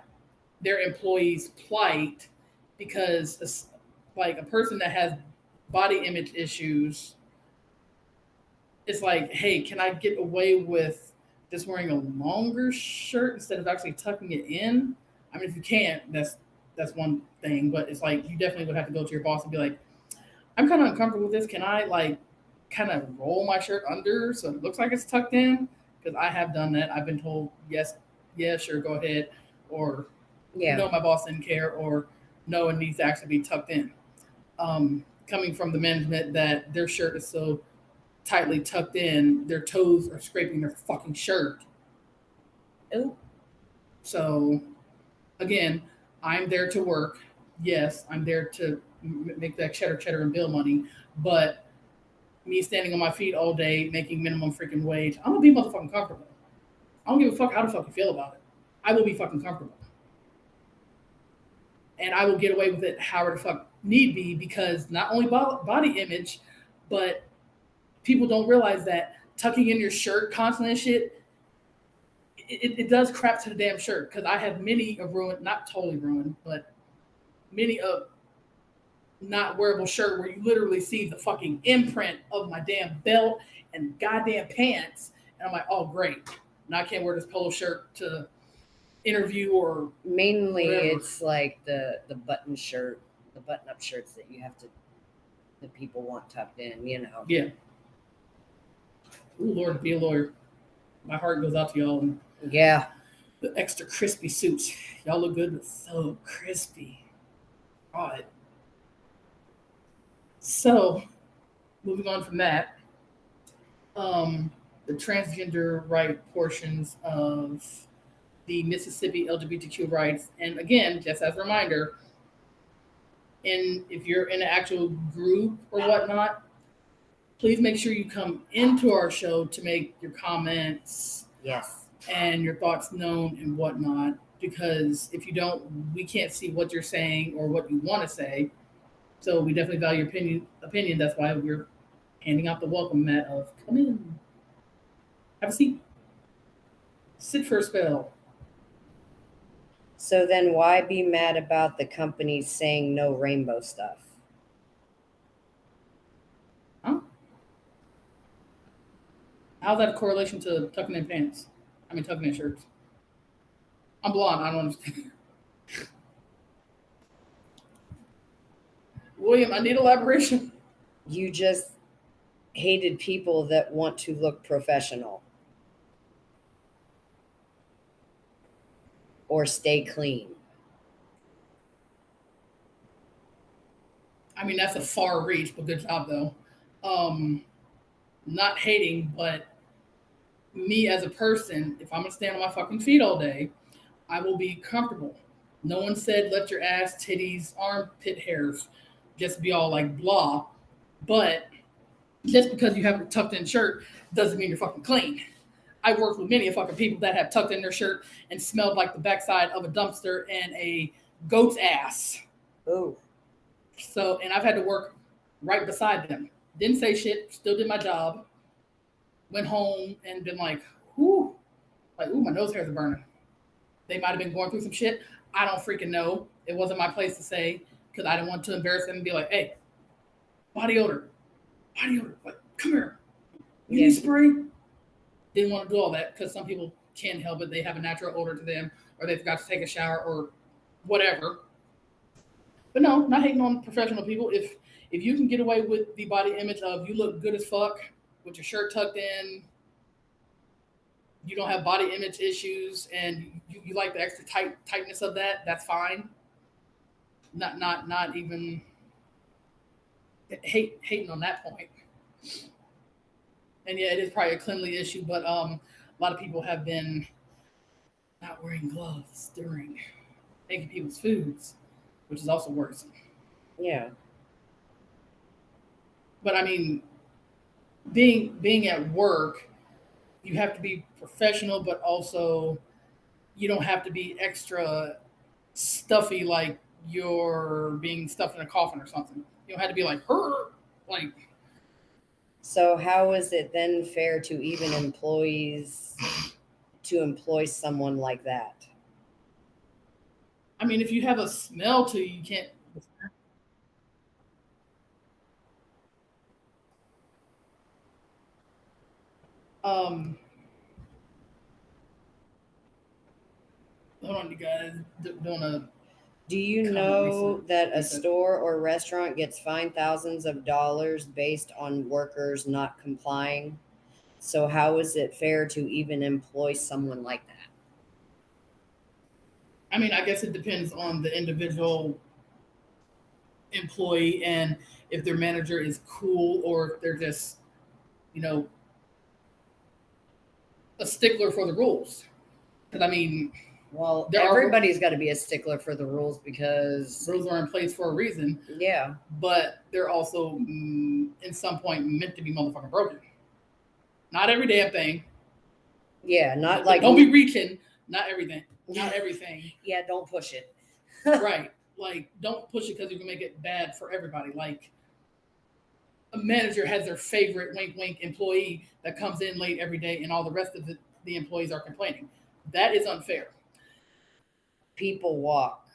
Speaker 2: their employees' plight, because like a person that has body image issues, it's like, hey, can I get away with just wearing a longer shirt instead of actually tucking it in? I mean, if you can't, that's one thing, but it's like you definitely would have to go to your boss and be like, I'm kind of uncomfortable with this. Can I like kind of roll my shirt under so it looks like it's tucked in? Because I have done that. I've been told yes, yeah, sure, go ahead, or
Speaker 3: Yeah.
Speaker 2: no, my boss didn't care, or no, it needs to actually be tucked in. Coming from the management that their shirt is so tightly tucked in, their toes are scraping their fucking shirt.
Speaker 3: Oh.
Speaker 2: So, again, I'm there to work. Yes, I'm there to make that cheddar and bill money. But me standing on my feet all day, making minimum freaking wage, I'm gonna be motherfucking comfortable. I don't give a fuck how the fuck you feel about it. I will be fucking comfortable. And I will get away with it however the fuck need be because not only body image, but people don't realize that tucking in your shirt constantly and shit, it does crap to the damn shirt. Because I have many of ruined, not totally ruined, but many of not wearable shirt where you literally see the fucking imprint of my damn belt and goddamn pants. And I'm like, oh, great. Now I can't wear this polo shirt to interview or
Speaker 3: Mainly
Speaker 2: whatever.
Speaker 3: it's like the button shirt, the button up shirts that you have to, the people want tucked in,
Speaker 2: Yeah. Ooh, Lord, be a lawyer. My heart goes out to y'all. And
Speaker 3: Yeah.
Speaker 2: the extra crispy suits. Y'all look good, but so crispy. God. So, moving on from that, the transgender right portions of the Mississippi LGBTQ rights, and again, just as a reminder, if you're in an actual group or whatnot, please make sure you come into our show to make your comments
Speaker 3: Yes.
Speaker 2: and your thoughts known and whatnot. Because if you don't, we can't see what you're saying or what you want to say. So we definitely value your opinion. That's why we're handing out the welcome mat of come in, have a seat, sit for a spell.
Speaker 3: So then why be mad about the companies saying no rainbow stuff?
Speaker 2: Huh? How's that a correlation to tucking in pants? I mean, tucking in shirts. I'm blonde. I don't understand. William, I need elaboration.
Speaker 3: You just hated people that want to look professional or stay clean.
Speaker 2: I mean, that's a far reach, but good job though. Not hating, but me as a person, if I'm gonna stand on my fucking feet all day, I will be comfortable. No one said let your ass, titties, armpit hairs just be all like blah. But just because you have a tucked in shirt doesn't mean you're fucking clean. I've worked with many fucking people that have tucked in their shirt and smelled like the backside of a dumpster and a goat's ass.
Speaker 3: Oh.
Speaker 2: So, and I've had to work right beside them. Didn't say shit, still did my job. Went home and been like, ooh, my nose hairs are burning. They might have been going through some shit. I don't freaking know. It wasn't my place to say because I didn't want to embarrass them and be like, "Hey, body odor, like come here, you need spray." Didn't want to do all that because some people can't help it; they have a natural odor to them, or they forgot to take a shower, or whatever. But no, not hating on professional people. If you can get away with the body image of you look good as fuck with your shirt tucked in, you don't have body image issues, and you like the extra tightness of that, that's fine. Not even hating on that point. And yeah, it is probably a cleanly issue, but a lot of people have been not wearing gloves during making people's foods, which is also worrisome.
Speaker 3: Yeah.
Speaker 2: But I mean, being at work, you have to be professional, but also you don't have to be extra stuffy like you're being stuffed in a coffin or something. You don't have to be like her, like.
Speaker 3: So how is it then fair to even employees to employ someone like that?
Speaker 2: I mean, if you have a smell to you, you can't. Um, Hold on, you guys. Doing a.
Speaker 3: Do you know that a store or restaurant gets fined thousands of dollars based on workers not complying? So how is it fair to even employ someone like that?
Speaker 2: I mean, I guess it depends on the individual employee and if their manager is cool or if they're just, you know, a stickler for the rules. Because I mean,
Speaker 3: well, everybody's got to be a stickler for the rules because
Speaker 2: rules are in place for a reason.
Speaker 3: Yeah,
Speaker 2: but they're also, in some point, meant to be motherfucking broken. Not every damn thing.
Speaker 3: Yeah, not like
Speaker 2: don't be reaching. Not everything. Not everything.
Speaker 3: Yeah, don't push it.
Speaker 2: Right. Like, don't push it because you can make it bad for everybody. Like, a manager has their favorite wink wink employee that comes in late every day and all the rest of the employees are complaining. That is unfair.
Speaker 3: People walk.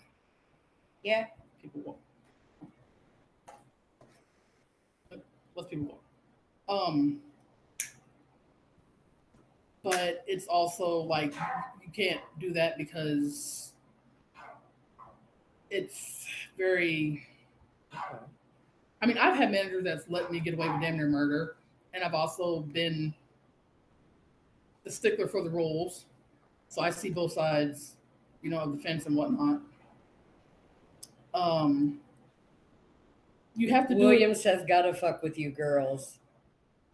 Speaker 3: Yeah.
Speaker 2: People walk. Let's people walk. But it's also like you can't do that because it's very. I mean, I've had managers that's let me get away with damn near murder, and I've also been the stickler for the rules, so I see both sides, of the fence and whatnot. You have to.
Speaker 3: William says, "Gotta fuck with you, girls."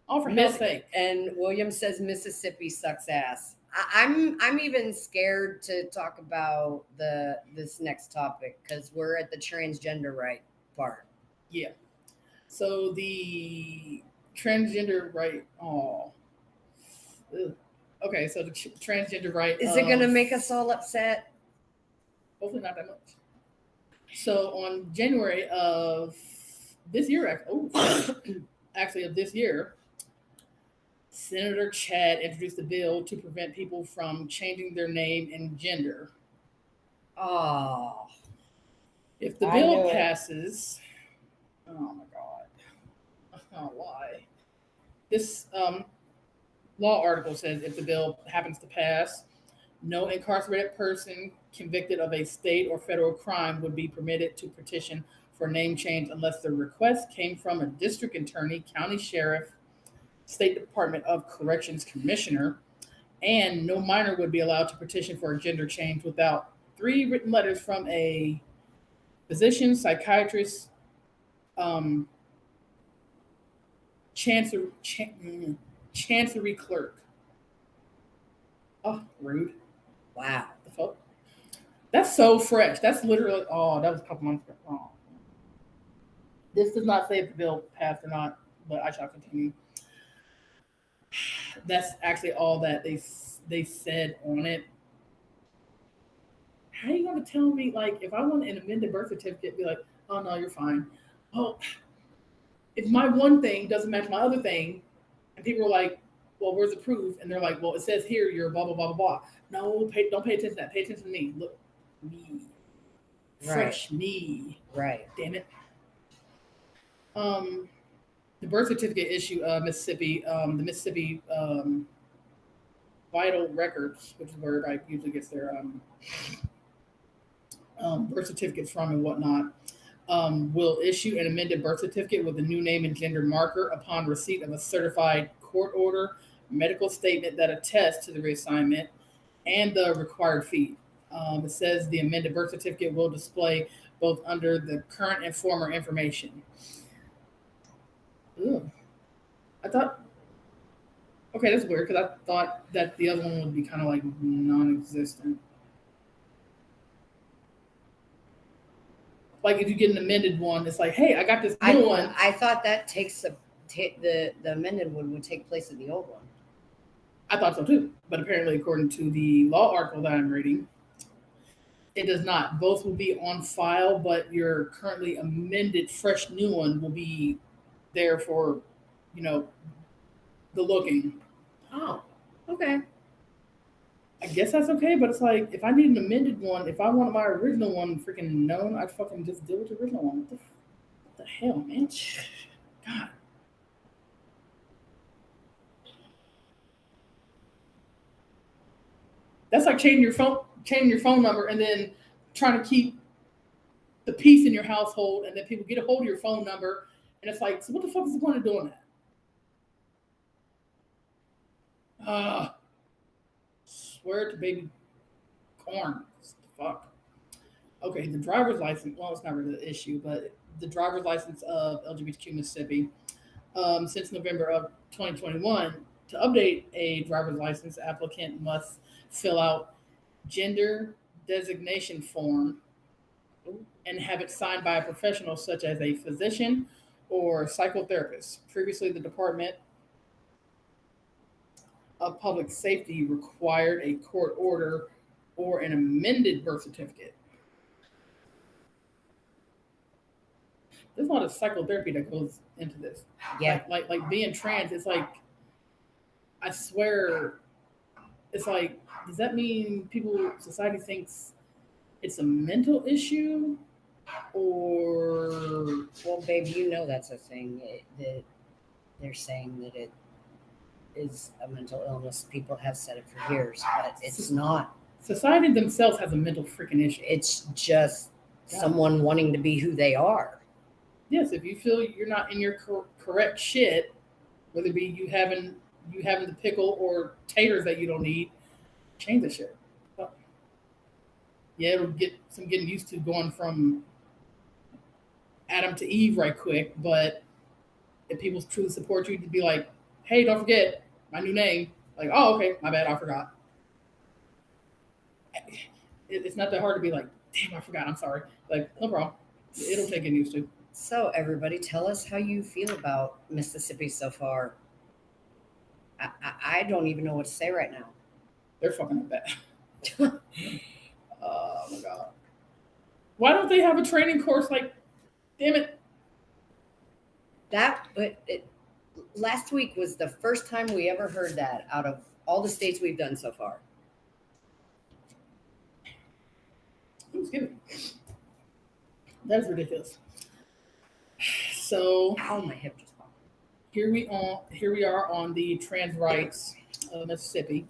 Speaker 2: Oh, for hell's sake!
Speaker 3: And William says, "Mississippi sucks ass." I'm even scared to talk about this next topic because we're at the transgender right part.
Speaker 2: Yeah. So the transgender right. Oh. Ugh. Okay, so the transgender right.
Speaker 3: Is it going to make us all upset?
Speaker 2: Hopefully not that much. So on January of this year, actually of this year, Senator Chad introduced a bill to prevent people from changing their name and gender.
Speaker 3: Oh.
Speaker 2: If the bill passes, oh my God. Oh, why? This law article says if the bill happens to pass, no incarcerated person convicted of a state or federal crime would be permitted to petition for name change unless the request came from a district attorney, county sheriff, State Department of Corrections commissioner, and no minor would be allowed to petition for a gender change without 3 written letters from a physician, psychiatrist, chancery clerk. Oh, rude.
Speaker 3: Wow.
Speaker 2: The fuck? That's so fresh. That's literally, that was a couple months ago. Oh. This does not say if the bill passed or not, but I shall continue. That's actually all that they said on it. How are you going to tell me, like, if I want an amended birth certificate, be like, oh, no, you're fine. Oh, if my one thing doesn't match my other thing, and people are like, well, where's the proof? And they're like, well, it says here you're blah, blah, blah, blah, blah. No, don't pay attention to that. Pay attention to me. Look, me. Fresh me.
Speaker 3: Right.
Speaker 2: Damn it. The birth certificate issue, Mississippi, the Mississippi Vital Records, which is where everybody usually gets their birth certificates from and whatnot, will issue an amended birth certificate with a new name and gender marker upon receipt of a certified court order, medical statement that attests to the reassignment, and the required fee. It says the amended birth certificate will display both under the current and former information. Ugh. I thought, okay, that's weird because I thought that the other one would be kind of like non-existent. Like if you get an amended one, it's like, hey, I got this new one.
Speaker 3: I thought that takes the amended one would take place of the old one.
Speaker 2: I thought so too, but apparently, according to the law article that I'm reading, it does not. Both will be on file, but your currently amended, fresh new one will be there for, the looking.
Speaker 3: Oh, okay.
Speaker 2: I guess that's okay, but it's like if I need an amended one, if I wanted my original one freaking known, I'd fucking just deal with the original one. What the hell, man? God. That's like changing your phone number and then trying to keep the peace in your household, and then people get a hold of your phone number, and it's like, so what the fuck is the point of doing that? Swear to baby corn. Fuck. Okay, the driver's license. Well, it's not really the issue, but the driver's license of LGBTQ Mississippi, since November of 2021, to update a driver's license, applicant must fill out gender designation form and have it signed by a professional such as a physician or psychotherapist. Previously, the Department of Public Safety required a court order or an amended birth certificate. There's a lot of psychotherapy that goes into this.
Speaker 3: Yeah.
Speaker 2: Like being trans, it's like, I swear, it's like, does that mean society thinks it's a mental issue? Or,
Speaker 3: well, babe, that's a thing. That they're saying that it is a mental illness. People have said it for years, but it's not.
Speaker 2: Society themselves has a mental freaking issue.
Speaker 3: It's just someone wanting to be who they are.
Speaker 2: Yes, if you feel you're not in your correct shit, whether it be you having the pickle or taters that you don't need, change the shit. Yeah, it'll get some getting used to going from Adam to Eve right quick, but if people truly support you, to be like, hey, don't forget my new name. Like, oh, okay, my bad, I forgot. It's not that hard to be like, damn, I forgot, I'm sorry. Like, no problem. It'll take getting used to.
Speaker 3: So, everybody, tell us how you feel about Mississippi so far. I don't even know what to say right now.
Speaker 2: They're fucking up bad. Oh my god. Why don't they have a training course? Like, damn it.
Speaker 3: Last week was the first time we ever heard that out of all the states we've done so far.
Speaker 2: Thanksgiving. That's ridiculous. So,
Speaker 3: ow, my hip just popped.
Speaker 2: Here we are on the trans rights of Mississippi.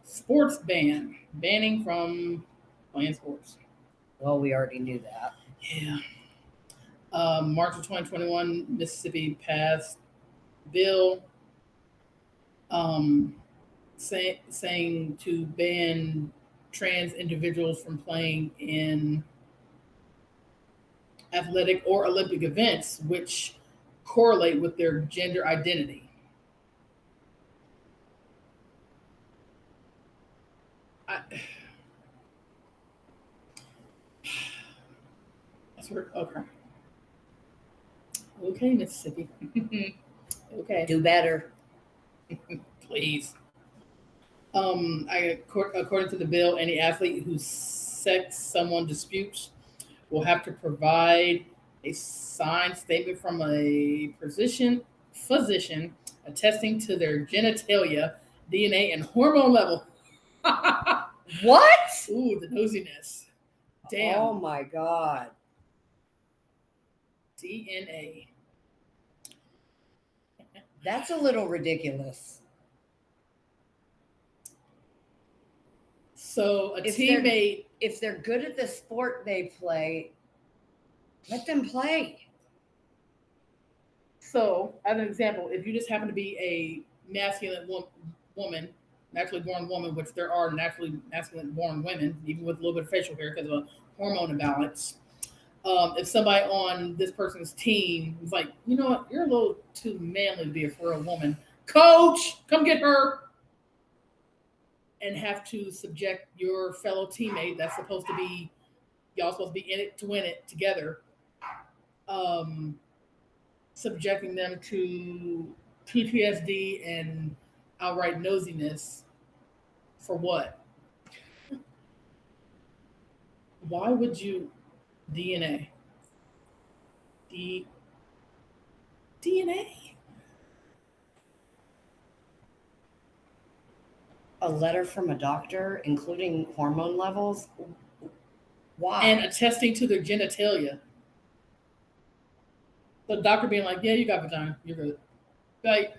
Speaker 2: Sports banning from playing sports.
Speaker 3: Well, we already knew that.
Speaker 2: Yeah. March of 2021, Mississippi passed bill saying to ban trans individuals from playing in athletic or Olympic events which correlate with their gender identity. Okay, Mississippi. Okay.
Speaker 3: Do better.
Speaker 2: Please. According to the bill, any athlete whose sex someone disputes will have to provide a signed statement from a physician attesting to their genitalia, DNA, and hormone level.
Speaker 3: What?
Speaker 2: Ooh, the nosiness. Damn.
Speaker 3: Oh my God.
Speaker 2: DNA.
Speaker 3: That's a little ridiculous.
Speaker 2: So
Speaker 3: If
Speaker 2: teammate.
Speaker 3: If they're good at the sport they play, let them play.
Speaker 2: So, as an example, if you just happen to be a masculine woman, naturally born woman, which there are naturally masculine born women, even with a little bit of facial hair because of a hormone imbalance. If somebody on this person's team is like, you know what, you're a little too manly to be for a woman, coach, come get her, and have to subject your fellow teammate that's supposed to be, y'all supposed to be in it to win it together, subjecting them to PTSD and outright nosiness for what? Why would you DNA? DNA?
Speaker 3: A letter from a doctor, including hormone levels. Why?
Speaker 2: And attesting to their genitalia. The doctor being like, yeah, you got vagina. You're good. Like,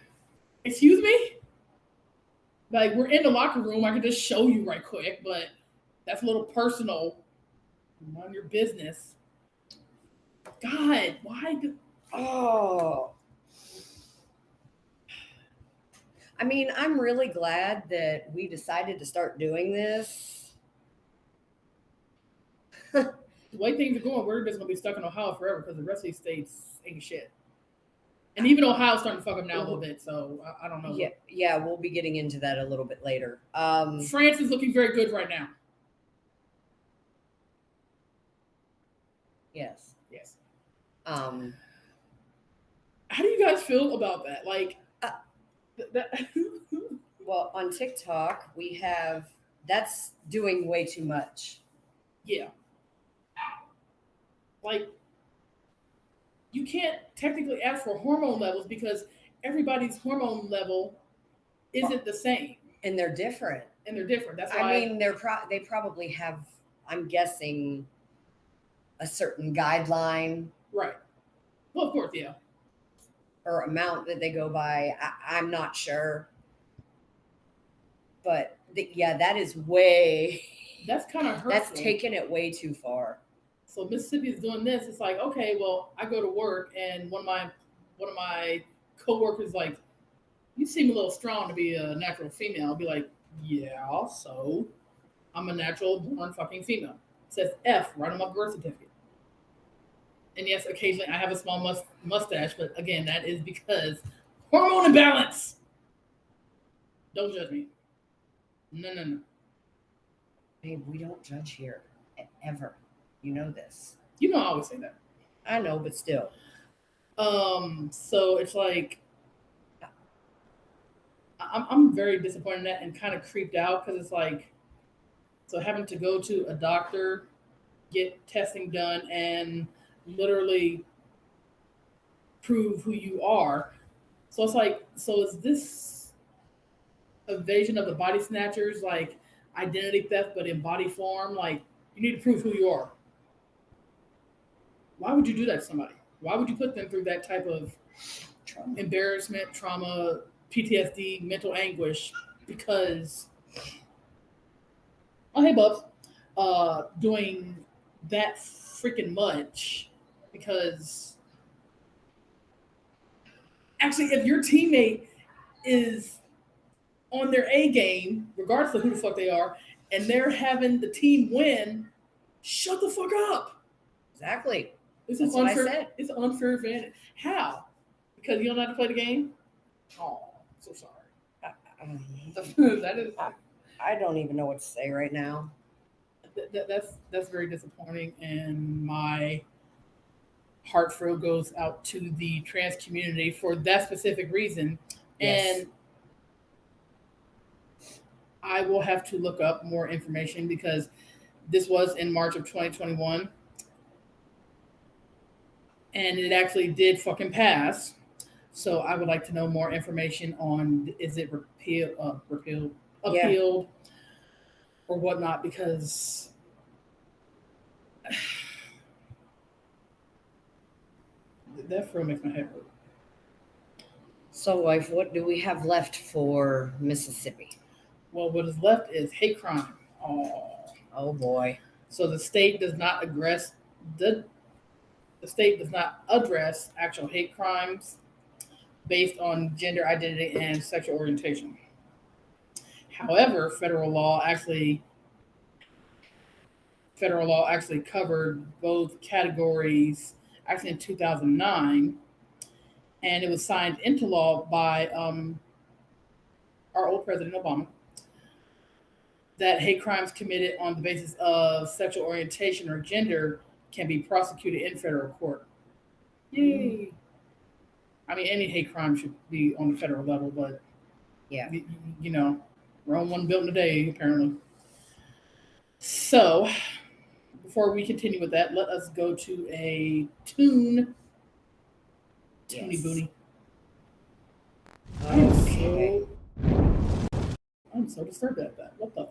Speaker 2: excuse me? Like, we're in the locker room. I can just show you right quick, but that's a little personal. Mind your business. God, why do...
Speaker 3: Oh. I mean, I'm really glad that we decided to start doing this.
Speaker 2: The way things are going, we're just going to be stuck in Ohio forever because the rest of these states ain't shit. And even Ohio's starting to fuck up now a little bit, so I don't know.
Speaker 3: Yeah, we'll be getting into that a little bit later.
Speaker 2: France is looking very good right now.
Speaker 3: Yes.
Speaker 2: How do you guys feel about that? Like,
Speaker 3: well, on TikTok, we have, that's doing way too much.
Speaker 2: Yeah. Like, you can't technically ask for hormone levels because everybody's hormone level isn't the same.
Speaker 3: And they're different.
Speaker 2: That's why
Speaker 3: I mean, they probably have, I'm guessing, a certain guideline.
Speaker 2: Right. Well, of course, yeah.
Speaker 3: Or amount that they go by. I'm not sure. But yeah, that is way.
Speaker 2: That's kind of hurtful.
Speaker 3: That's taking it way too far.
Speaker 2: So Mississippi is doing this. It's like, okay, well, I go to work and one of my coworkers like, you seem a little strong to be a natural female. I'll be like, yeah, so I'm a natural born fucking female. It says F right on my birth certificate. And yes, occasionally I have a small mustache, but again, that is because hormone imbalance. Don't judge me. No.
Speaker 3: Babe, we don't judge here ever. You know this.
Speaker 2: You know I always say that.
Speaker 3: I know, but still.
Speaker 2: So it's like I'm very disappointed in that and kind of creeped out because it's like, so having to go to a doctor, get testing done, and literally prove who you are. So it's like, so is this evasion of the body snatchers like identity theft but in body form? Like, you need to prove who you are. Why would you do that to somebody? Why would you put them through that type of embarrassment, trauma, PTSD, mental anguish? Because, oh hey Bubs, doing that freaking much. Because actually, if your teammate is on their A game, regardless of who the fuck they are, and they're having the team win, shut the fuck up.
Speaker 3: Exactly.
Speaker 2: This is unfair. It's an unfair advantage. How? Because you don't know how to play the game? Oh, so sorry. That is.
Speaker 3: I don't even know what to say right now.
Speaker 2: That's very disappointing, and my heart feel goes out to the trans community for that specific reason. Yes. And I will have to look up more information because this was in March of 2021. And it actually did fucking pass. So I would like to know more information on, is it appealed, or whatnot, because That frill makes my head hurt.
Speaker 3: So, wife, what do we have left for Mississippi?
Speaker 2: Well, what is left is hate crime.
Speaker 3: Oh boy.
Speaker 2: So the state does not the state does not address actual hate crimes based on gender identity and sexual orientation. However, federal law actually covered both categories actually in 2009, and it was signed into law by our old President Obama, that hate crimes committed on the basis of sexual orientation or gender can be prosecuted in federal court. Yay! I mean, any hate crime should be on the federal level, but
Speaker 3: Yeah.
Speaker 2: you know, Rome wasn't built in a day, apparently. So, before we continue with that, let us go to a tune. Toony
Speaker 3: Yes.
Speaker 2: Booty.
Speaker 3: Okay.
Speaker 2: I'm so disturbed at that. What the?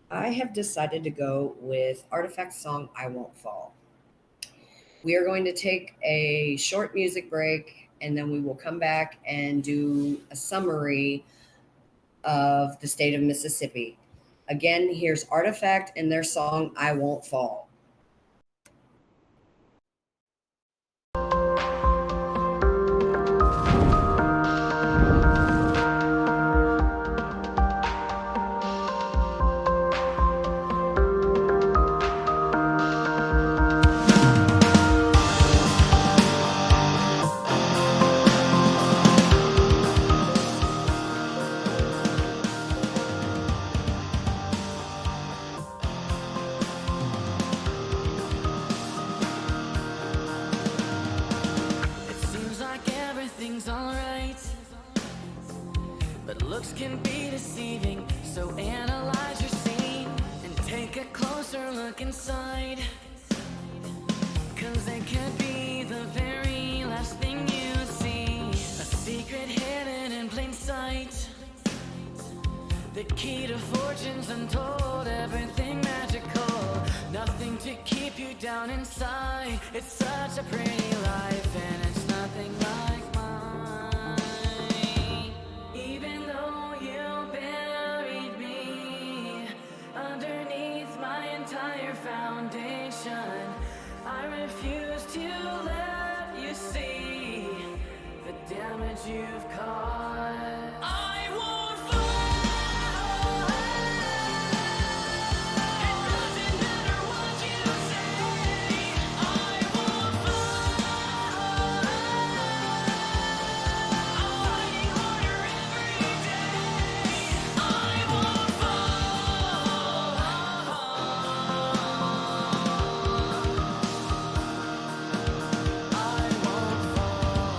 Speaker 3: I have decided to go with Artifact's song I Won't Fall. We are going to take a short music break and then we will come back and do a summary of the state of Mississippi. Again, here's Artifact and their song I Won't Fall.
Speaker 4: It seems like everything's alright, but looks can be deceiving. So analyze your scene and take a closer look inside, 'cause it could be the very last thing you see. A secret hidden in plain sight, the key to fortunes untold, everything magical, nothing to keep you down inside. It's such a pretty life and it's nothing like mine. Even though you buried me underneath my entire foundation, I refuse to let you see the damage you've caused. I won't fall. It doesn't matter what you say. I won't fall. I'm fighting harder every day. I won't fall. I won't fall.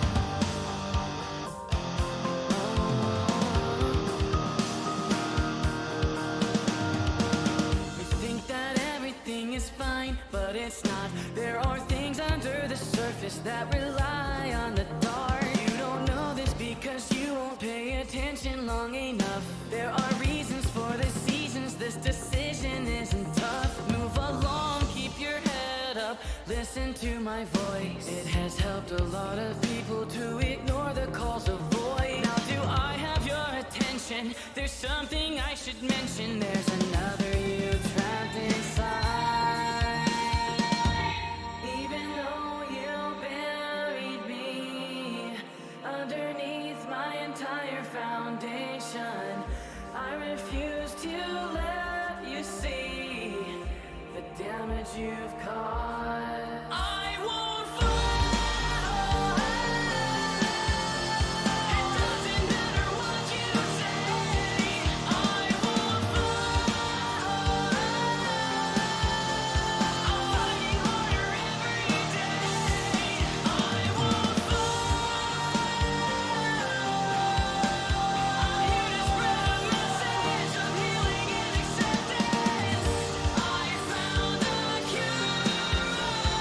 Speaker 4: You think that everything is fine, but it's not. There are things under the surface that rely on the dark. You don't know this because you won't pay attention long enough. There are reasons for the seasons, this decision isn't tough. Move along, keep your head up, listen to my voice. It has helped a lot of people to ignore the calls of void. Now do I have your attention? There's something I should mention. There's another you trapped inside. Even though you buried me underneath my entire foundation, I refuse to let you see the damage you've caused. I won't fall. It doesn't matter what you say. I won't fall. I'm fighting harder every day. I won't fall. I'm here to spread a message of healing and acceptance. I found a cure.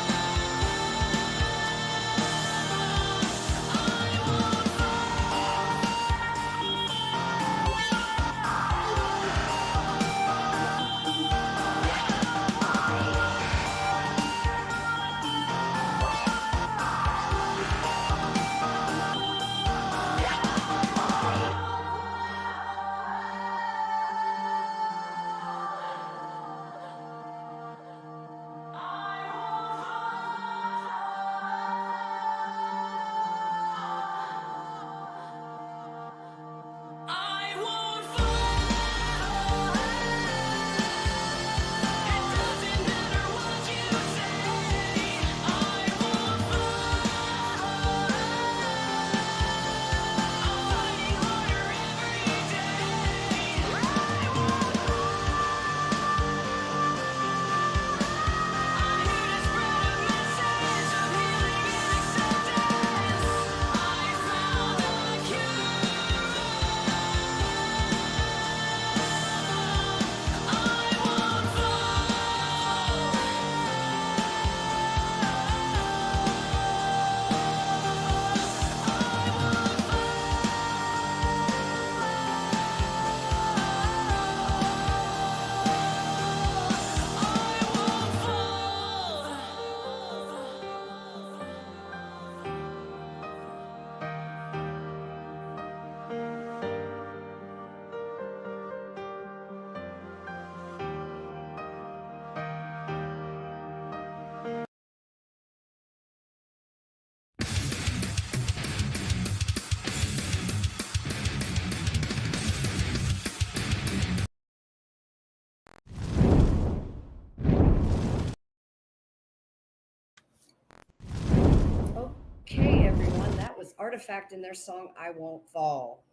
Speaker 3: was Artifact in their song I Won't Fall.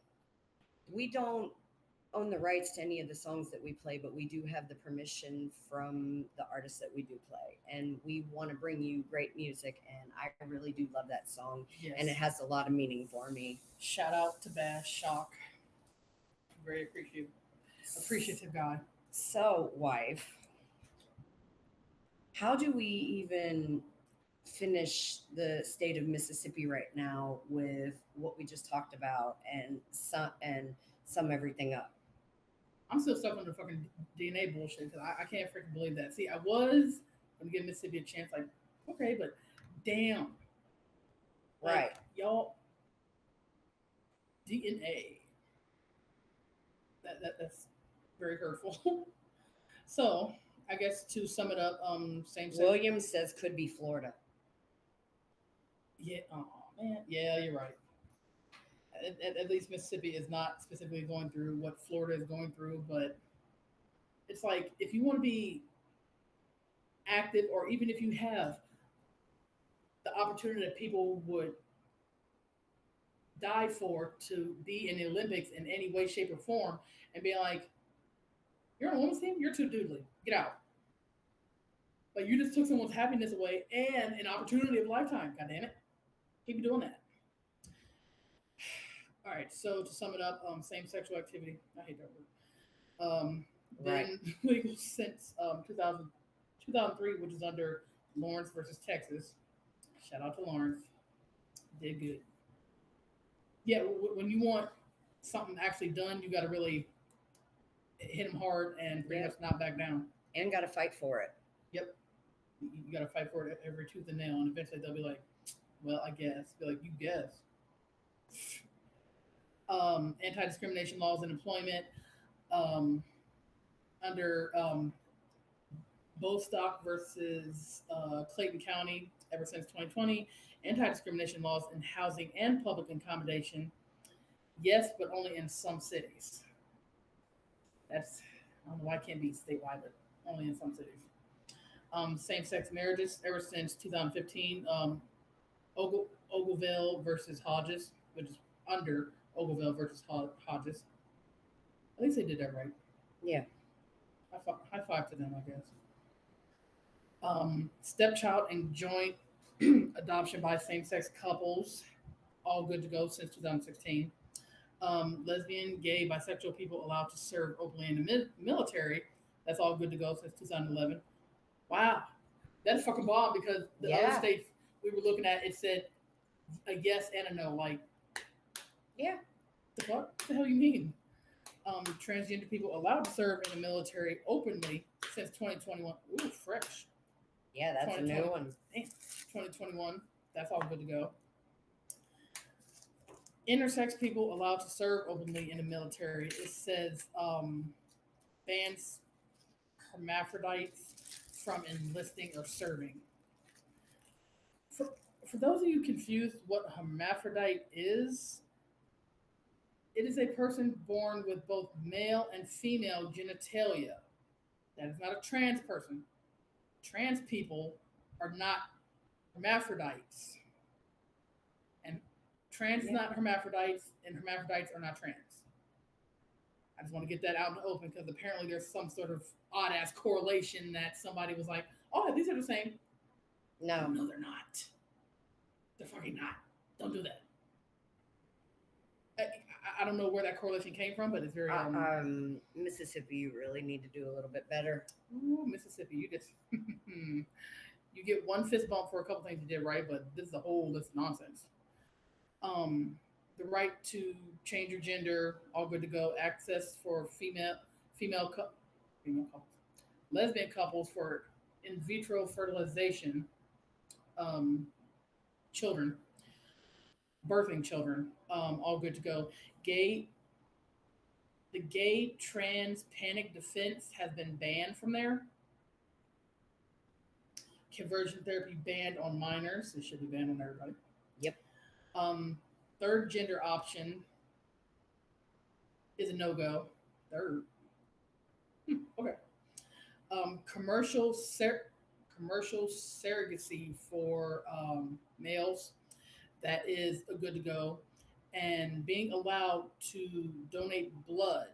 Speaker 3: We don't own the rights to any of the songs that we play, but we do have the permission from the artists that we do play. And we want to bring you great music. And I really do love that song.
Speaker 2: Yes.
Speaker 3: And it has a lot of meaning for me.
Speaker 2: Shout out to Bash Shock. Very appreciative guy.
Speaker 3: So, wife, how do we even finish the state of Mississippi right now with what we just talked about and sum everything up?
Speaker 2: I'm still stuck on the fucking DNA bullshit because I can't freaking believe that. See, I was going to give Mississippi a chance, like, okay, but damn. Like,
Speaker 3: Right.
Speaker 2: Y'all, DNA. That's very hurtful. So, I guess to sum it up, same.
Speaker 3: Williams says could be Florida.
Speaker 2: Yeah, oh man, yeah, you're right. At least Mississippi is not specifically going through what Florida is going through, but it's like if you want to be active, or even if you have the opportunity that people would die for to be in the Olympics in any way, shape, or form, and be like, you're on a women's team, you're too doodly, get out. But you just took someone's happiness away and an opportunity of a lifetime. God damn it, keep doing that. All right, so to sum it up, same sexual activity. I hate that word. Been legal since 2003, which is under Lawrence versus Texas. Shout out to Lawrence. Did good. Yeah, when you want something actually done, you got to really hit them hard and pretty much not back down.
Speaker 3: And got to fight for it.
Speaker 2: Yep. You got to fight for it every tooth and nail, and eventually they'll be like, well, I guess. Be like, you guess. Anti-discrimination laws in employment under Bostock versus Clayton County ever since 2020. Anti-discrimination laws in housing and public accommodation. Yes, but only in some cities. That's, I don't know why it can't be statewide, but only in some cities. Same-sex marriages ever since 2015. Ogleville versus Hodges, which is under Ogleville versus Hodges. At least they did that right.
Speaker 3: Yeah.
Speaker 2: High five to them, I guess. Stepchild and joint adoption by same-sex couples, all good to go since 2016. Lesbian, gay, bisexual people allowed to serve openly in the military. That's all good to go since 2011. Wow, that's fucking bomb because the other states we were looking at, it said a yes and a no. Like,
Speaker 3: yeah,
Speaker 2: the fuck? What the hell you mean? Transgender people allowed to serve in the military openly since 2021. Ooh, fresh.
Speaker 3: Yeah, that's a new one.
Speaker 2: 2021. That's all good to go. Intersex people allowed to serve openly in the military. It says bans hermaphrodites from enlisting or serving. For those of you confused what hermaphrodite is, it is a person born with both male and female genitalia. That is not a trans person. Trans people are not hermaphrodites. And trans is not hermaphrodites, and hermaphrodites are not trans. I just want to get that out in the open because apparently there's some sort of odd ass correlation that somebody was like, oh, these are the same.
Speaker 3: No,
Speaker 2: they're not. They're fucking not. Don't do that. I don't know where that correlation came from, but it's very
Speaker 3: Mississippi, you really need to do a little bit better.
Speaker 2: Ooh, Mississippi, you just you get one fist bump for a couple things you did right, but this is a whole list of nonsense. The right to change your gender, all good to go. Access for female couples, lesbian couples for in vitro fertilization, children, birthing children, all good to go. The gay trans panic defense has been banned from there. Conversion therapy banned on minors. It should be banned on everybody.
Speaker 3: Yep.
Speaker 2: Third gender option is a no-go. Third. Okay. Commercial surrogacy for males. that is a good to go. And being allowed to donate blood,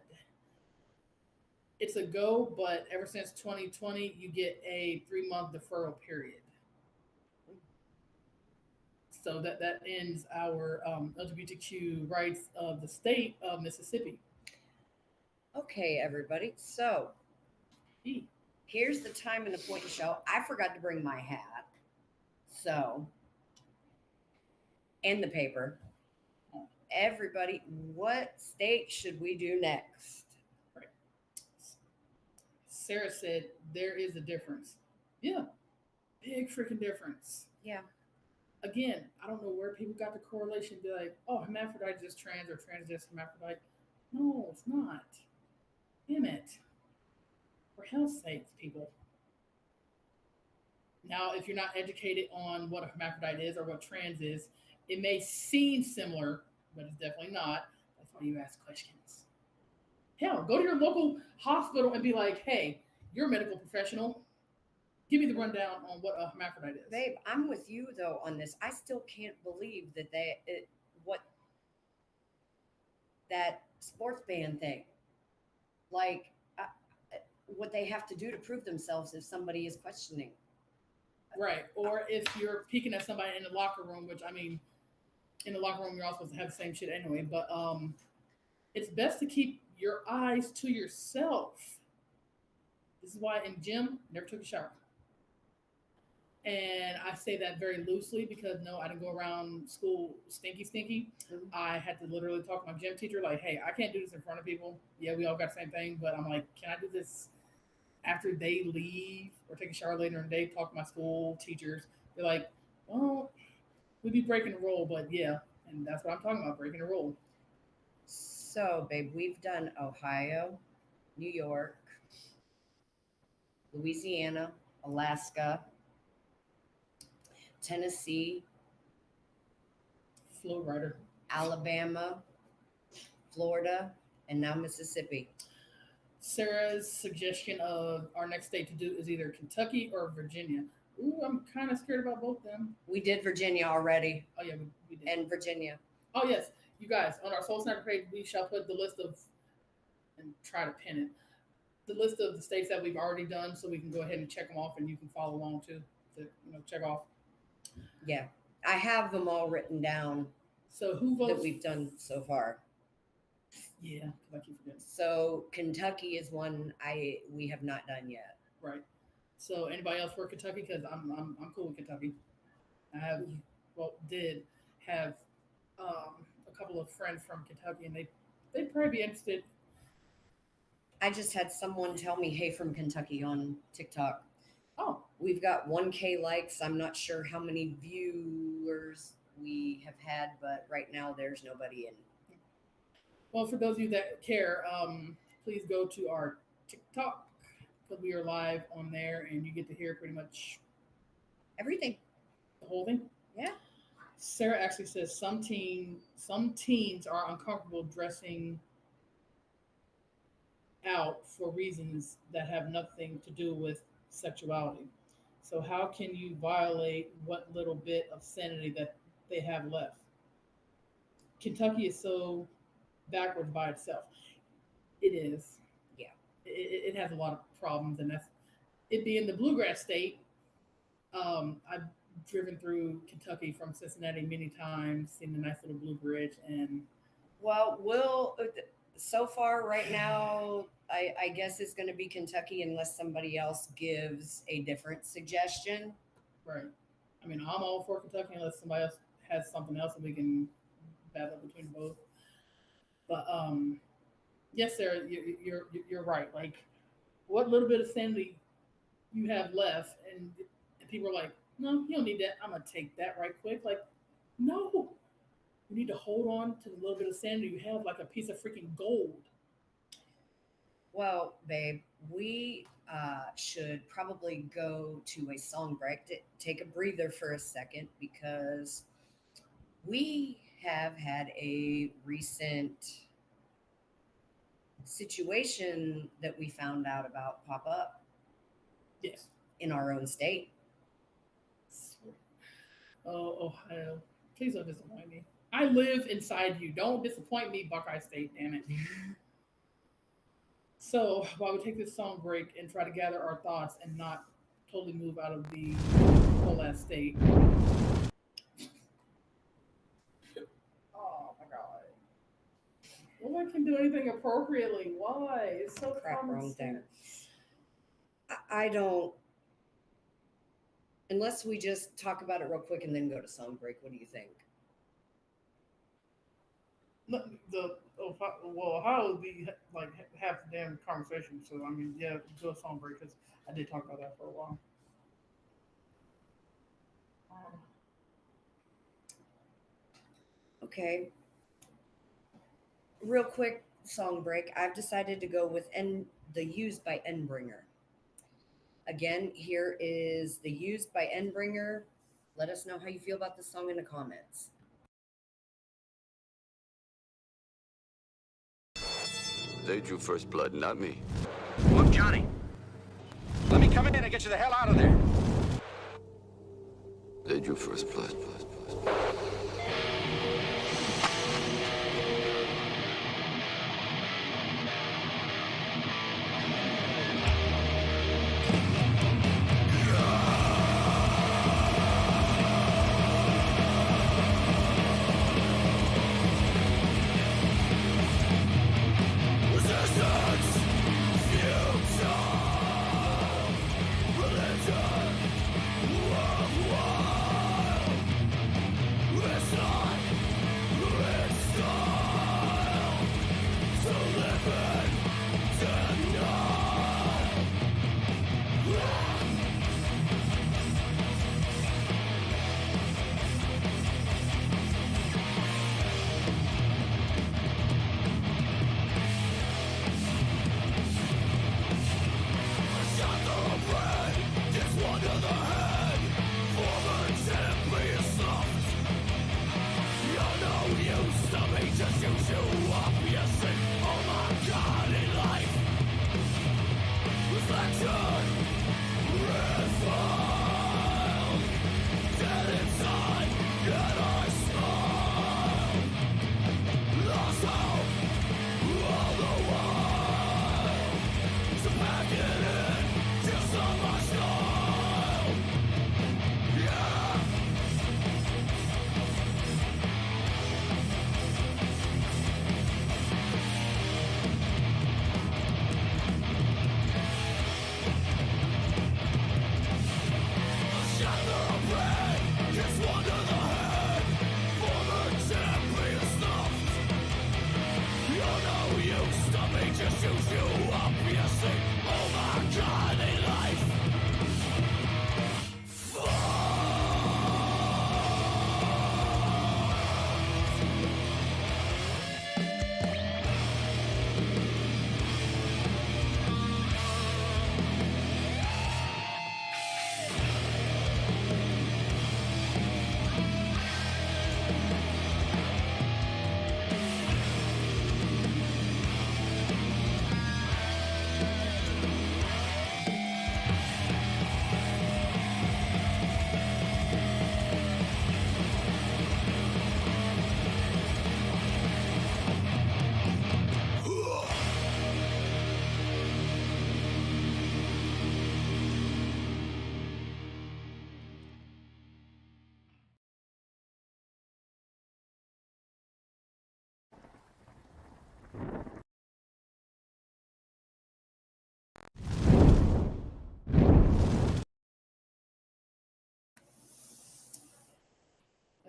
Speaker 2: it's a go, but ever since 2020, you get a 3 month deferral period. So that ends our LGBTQ rights of the state of Mississippi.
Speaker 3: Okay, everybody. So
Speaker 2: E.
Speaker 3: here's the time and the point to show. I forgot to bring my hat. So, and the paper. Everybody, what state should we do next?
Speaker 2: Right. Sarah said there is a difference. Yeah, big freaking difference.
Speaker 3: Yeah.
Speaker 2: Again, I don't know where people got the correlation. Be like, oh, hermaphrodite is just trans or trans is just hermaphrodite. No, it's not. Damn it. For hell's sakes, people. Now, if you're not educated on what a hermaphrodite is or what trans is, it may seem similar, but it's definitely not. That's why you ask questions. Hell, go to your local hospital and be like, hey, you're a medical professional. Give me the rundown on what a hermaphrodite is.
Speaker 3: Babe, I'm with you though on this. I still can't believe that what that sports band thing, like what they have to do to prove themselves if somebody is questioning.
Speaker 2: Right. Or if you're peeking at somebody in the locker room, which I mean, in the locker room, you're all supposed to have the same shit anyway, but it's best to keep your eyes to yourself. This is why in gym, never took a shower. And I say that very loosely because no, I didn't go around school stinky.
Speaker 3: Mhm.
Speaker 2: I had to literally talk to my gym teacher, like, hey, I can't do this in front of people. Yeah, we all got the same thing, but I'm like, can I do this after they leave or take a shower later in the day? Talk to my school teachers. They're like, well, we'd be breaking the rule, but yeah, and that's what I'm talking about, breaking the rule.
Speaker 3: So, babe, we've done Ohio, New York, Louisiana, Alaska, Tennessee,
Speaker 2: Flow rider.
Speaker 3: Alabama, Florida, and now Mississippi.
Speaker 2: Sarah's suggestion of our next state to do is either Kentucky or Virginia. Ooh, I'm kind of scared about both of them.
Speaker 3: We did Virginia already,
Speaker 2: Oh yeah, we did.
Speaker 3: and Virginia.
Speaker 2: Oh yes, you guys, on our Soul Snatcher page, we shall put the list of, and try to pin it, the list of the states that we've already done, so we can go ahead and check them off, and you can follow along too, to check off.
Speaker 3: Yeah, I have them all written down
Speaker 2: So who votes?
Speaker 3: that we've done so far.
Speaker 2: Yeah, because I keep forgetting.
Speaker 3: So Kentucky is one we have not done yet.
Speaker 2: Right. So anybody else for Kentucky? Because I'm cool with Kentucky. I have, did have a couple of friends from Kentucky, and they'd probably be interested.
Speaker 3: I just had someone tell me, "Hey, from Kentucky" on TikTok.
Speaker 2: Oh,
Speaker 3: We've got 1K likes. I'm not sure how many viewers we have had, but right now there's nobody in.
Speaker 2: well, for those of you that care, please go to our TikTok because we are live on there, and you get to hear pretty much
Speaker 3: Everything.
Speaker 2: the whole thing.
Speaker 3: Yeah.
Speaker 2: Sarah actually says some teens are uncomfortable dressing out for reasons that have nothing to do with sexuality. So how can you violate what little bit of sanity that they have left? Kentucky is so backwards by itself. It is.
Speaker 3: Yeah.
Speaker 2: It has a lot of problems, and that's it being the bluegrass state. I've driven through Kentucky from Cincinnati many times, seen the nice little Blue Bridge, and
Speaker 3: Well, so far right now, I guess it's going to be Kentucky unless somebody else gives a different suggestion.
Speaker 2: right. I mean, I'm all for Kentucky unless somebody else has something else and we can battle between both. But yes, Sarah, you're right. Like, what little bit of sanity you have left, and people are like, no, you don't need that. I'm gonna take that right quick. Like, no, you need to hold on to the little bit of sanity you have, like a piece of freaking gold.
Speaker 3: Well, babe, we should probably go to a song break to take a breather for a second because we have had a recent situation that we found out about pop up
Speaker 2: Yes.
Speaker 3: in our own state.
Speaker 2: Oh, Ohio. Please don't disappoint me. I live inside you. Don't disappoint me, Buckeye State. Damn it. So while we take this song break and try to gather our thoughts and not totally move out of the whole ass state. Oh my god. No one can do anything appropriately. Why? It's so
Speaker 3: Crap
Speaker 2: common
Speaker 3: wrong there.
Speaker 2: sense.
Speaker 3: I don't. Unless we just talk about it real quick and then go to song break. What do you think?
Speaker 2: How would we like have the damn conversation? So I mean, yeah, do a song break because I did talk about that for a while.
Speaker 3: Okay. Real quick song break. I've decided to go with the Used by Endbringer. Again, here is the Used by Endbringer. Let us know how you feel about this song in the comments.
Speaker 5: They drew first blood, not me.
Speaker 6: Look, Johnny. Let me come in and get you the hell out of there.
Speaker 5: They drew first blood.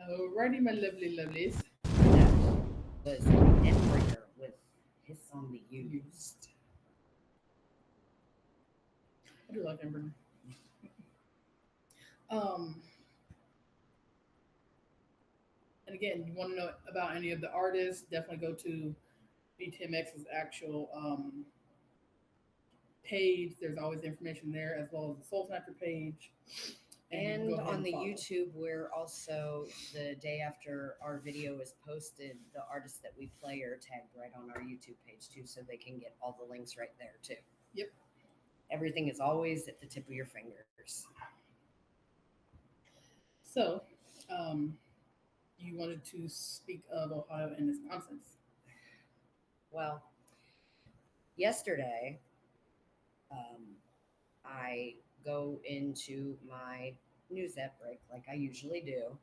Speaker 2: Alrighty, my lovely lovelies.
Speaker 3: That was Endbringer with his song The Used.
Speaker 2: I do like Ember. And again, you want to know about any of the artists, definitely go to BTMX's actual page. There's always information there, as well as the Soul Snatcher page.
Speaker 3: And
Speaker 2: go ahead
Speaker 3: on the
Speaker 2: follow.
Speaker 3: YouTube, we're also, the day after our video is posted, the artists that we play are tagged right on our YouTube page too, so they can get all the links right there too.
Speaker 2: Yep.
Speaker 3: Everything is always at the tip of your fingers.
Speaker 2: So, You wanted to speak of Ohio and Wisconsin.
Speaker 3: Well, yesterday, I go into my news app break like I usually do.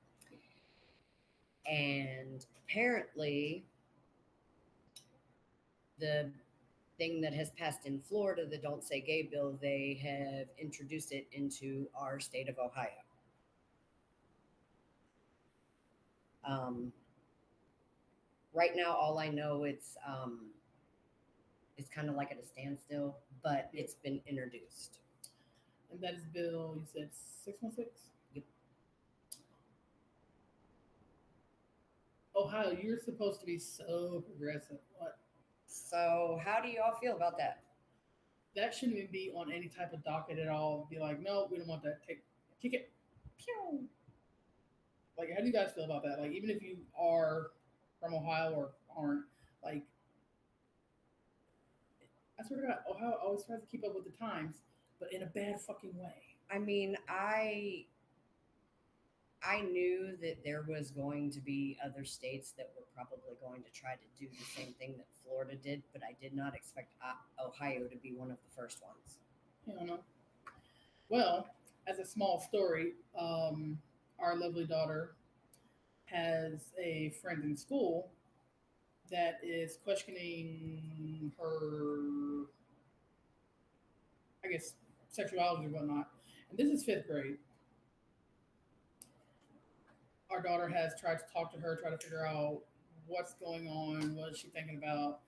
Speaker 3: And apparently, the thing that has passed in Florida, the Don't Say Gay bill, they have introduced it into our state of Ohio. Right now, all I know it's kind of like at a standstill, but it's been introduced.
Speaker 2: And that is Bill, you said 616?
Speaker 3: Yep.
Speaker 2: Ohio, you're supposed to be so progressive. What?
Speaker 3: So, how do you all feel about that?
Speaker 2: That shouldn't even be on any type of docket at all. Be like, no, we don't want that. Kick it. Pew. Like, how do you guys feel about that? Like, even if you are from Ohio or aren't, like, I swear to God, Ohio always tries to keep up with the times, but in a bad fucking way.
Speaker 3: I mean, I knew that there was going to be other states that were probably going to try to do the same thing that Florida did, but I did not expect Ohio to be one of the first ones.
Speaker 2: I don't know. Well, as a small story, our lovely daughter has a friend in school that is questioning her, I guess, sexuality or whatnot. And this is fifth grade. Our daughter has tried to talk to her, try to figure out what's going on, what is she thinking about.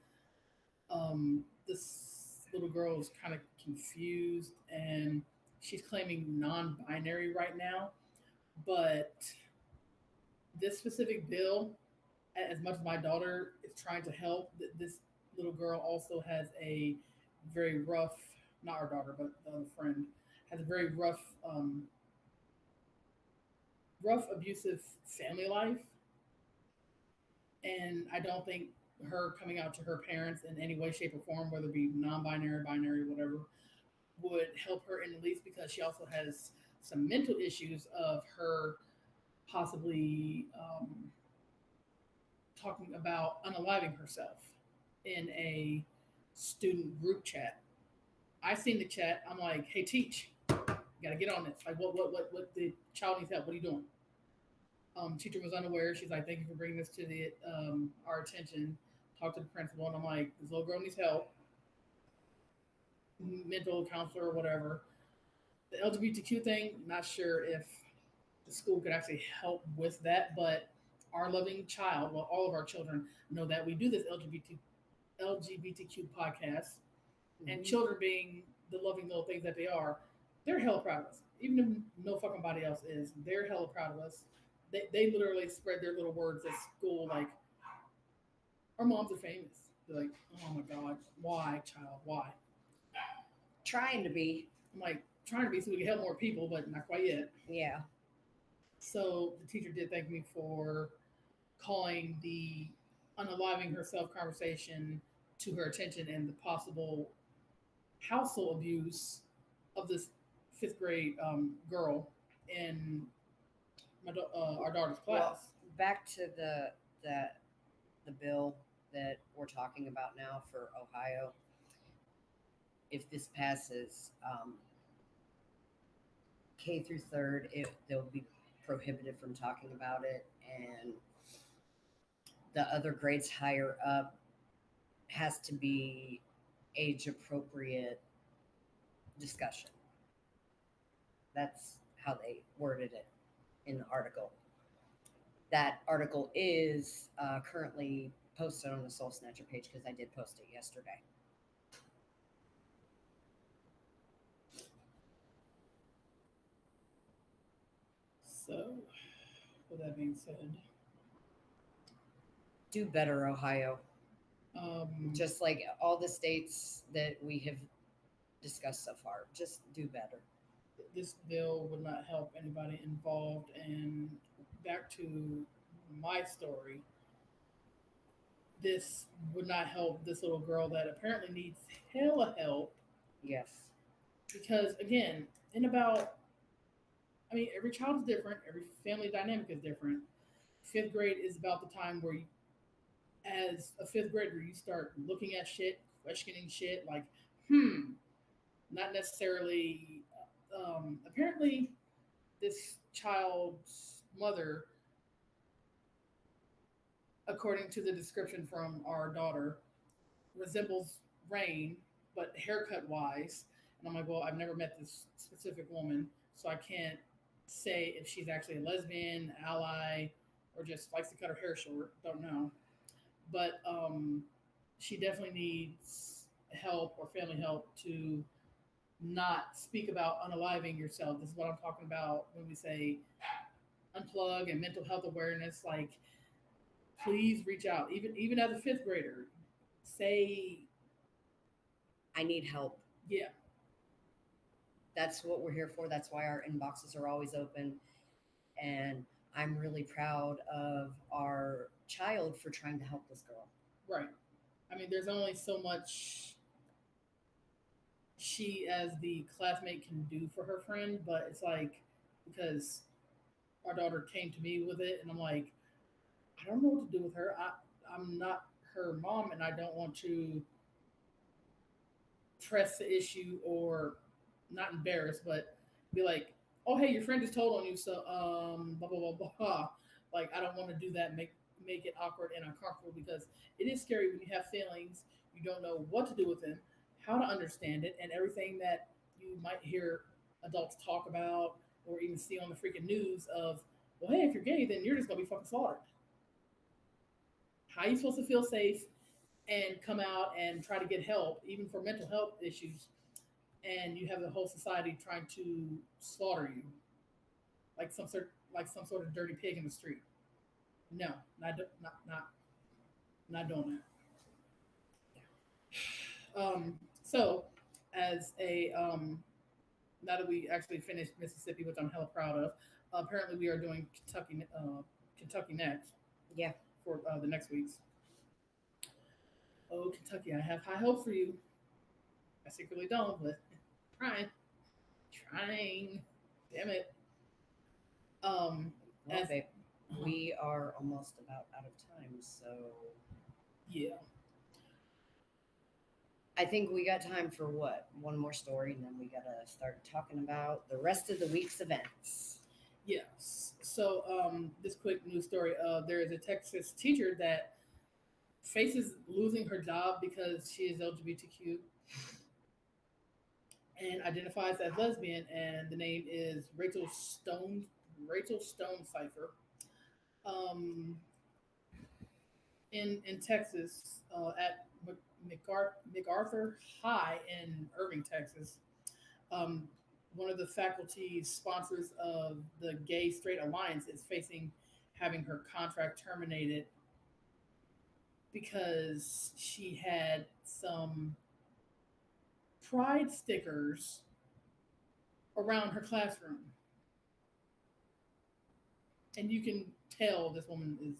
Speaker 2: This little girl is kind of confused and she's claiming non-binary right now. But this specific bill, as much as my daughter is trying to help, this little girl also has a very rough, not our daughter, but the other friend, has a very rough, abusive family life. And I don't think her coming out to her parents in any way, shape, or form, whether it be non-binary, binary, whatever, would help her in the least, because she also has some mental issues of her possibly talking about unaliving herself in a student group chat. I seen the chat. I'm like, hey, teach, you gotta get on this. Like, what the child needs help. What are you doing? Teacher was unaware. She's like, thank you for bringing this to the our attention. Talk to the principal. And I'm like, this little girl needs help. Mental counselor or whatever. The LGBTQ thing, not sure if the school could actually help with that, but our loving child, well, all of our children know that we do this LGBTQ podcast, and children being the loving little things that they are, they're hella proud of us. Even if no fucking body else is, they're hella proud of us. They literally spread their little words at school like, our moms are famous. They're like, oh my God, why, child, why?
Speaker 3: Trying to be.
Speaker 2: I'm like, trying to be so we can help more people, but not quite yet.
Speaker 3: Yeah.
Speaker 2: So the teacher did thank me for calling the unaliving herself conversation to her attention and the possible household abuse of this fifth grade girl in our daughter's class.
Speaker 3: Well, back to the bill that we're talking about now for Ohio. If this passes, K through third, they'll be prohibited from talking about it, and the other grades higher up has to be age appropriate discussion. That's how they worded it in the article. That article is currently posted on the Soul Snatcher page because I did post it yesterday.
Speaker 2: So, with that being said,
Speaker 3: do better, Ohio. Just like all the states that we have discussed so far, just do better.
Speaker 2: This bill would not help anybody involved. And back to my story, this would not help this little girl that apparently needs hella help.
Speaker 3: Yes.
Speaker 2: Because again, every child is different, every family dynamic is different. fifth grade is about the time where, as a fifth grader, you start looking at shit, questioning shit, like, not necessarily. Apparently, this child's mother, according to the description from our daughter, resembles Rain, but haircut wise. And I'm like, well, I've never met this specific woman, so I can't say if she's actually a lesbian, ally, or just likes to cut her hair short. Don't know. But she definitely needs help or family help to not speak about unaliving yourself. This is what I'm talking about when we say unplug and mental health awareness. Like, please reach out. Even as a fifth grader, say,
Speaker 3: I need help.
Speaker 2: yeah,
Speaker 3: That's what we're here for. That's why our inboxes are always open. And I'm really proud of our child for trying to help this girl.
Speaker 2: right. I mean, there's only so much she, as the classmate, can do for her friend, but it's like, because our daughter came to me with it, and I'm like, I don't know what to do with her. I'm not her mom, and I don't want to press the issue or not embarrass, but be like, oh hey, your friend just told on you, so blah blah blah blah. Like, I don't want to do that. Make it awkward and uncomfortable, because it is scary when you have feelings. You don't know what to do with them, how to understand it, and everything that you might hear adults talk about or even see on the freaking news of, well, hey, if you're gay, then you're just gonna be fucking slaughtered. How are you supposed to feel safe and come out and try to get help, even for mental health issues, and you have the whole society trying to slaughter you like some sort of dirty pig in the street? No, not doing that. So, as a now that we actually finished Mississippi, which I'm hella proud of, apparently we are doing Kentucky next.
Speaker 3: Yeah.
Speaker 2: For the next weeks. Oh, Kentucky, I have high hopes for you. I secretly don't, but trying. Damn it.
Speaker 3: Well,
Speaker 2: As
Speaker 3: babe, we are almost about out of time, so
Speaker 2: yeah,
Speaker 3: I think we got time for what? One more story, and then we gotta start talking about the rest of the week's events.
Speaker 2: yes. So this quick news story. There is a Texas teacher that faces losing her job because she is LGBTQ and identifies as lesbian, and the name is Rachel Stone. Rachel Stone Cipher. Um, in Texas, at MacArthur High in Irving, Texas. Um, One of the faculty sponsors of the Gay Straight Alliance is facing having her contract terminated because she had some pride stickers around her classroom. And you can tell this woman is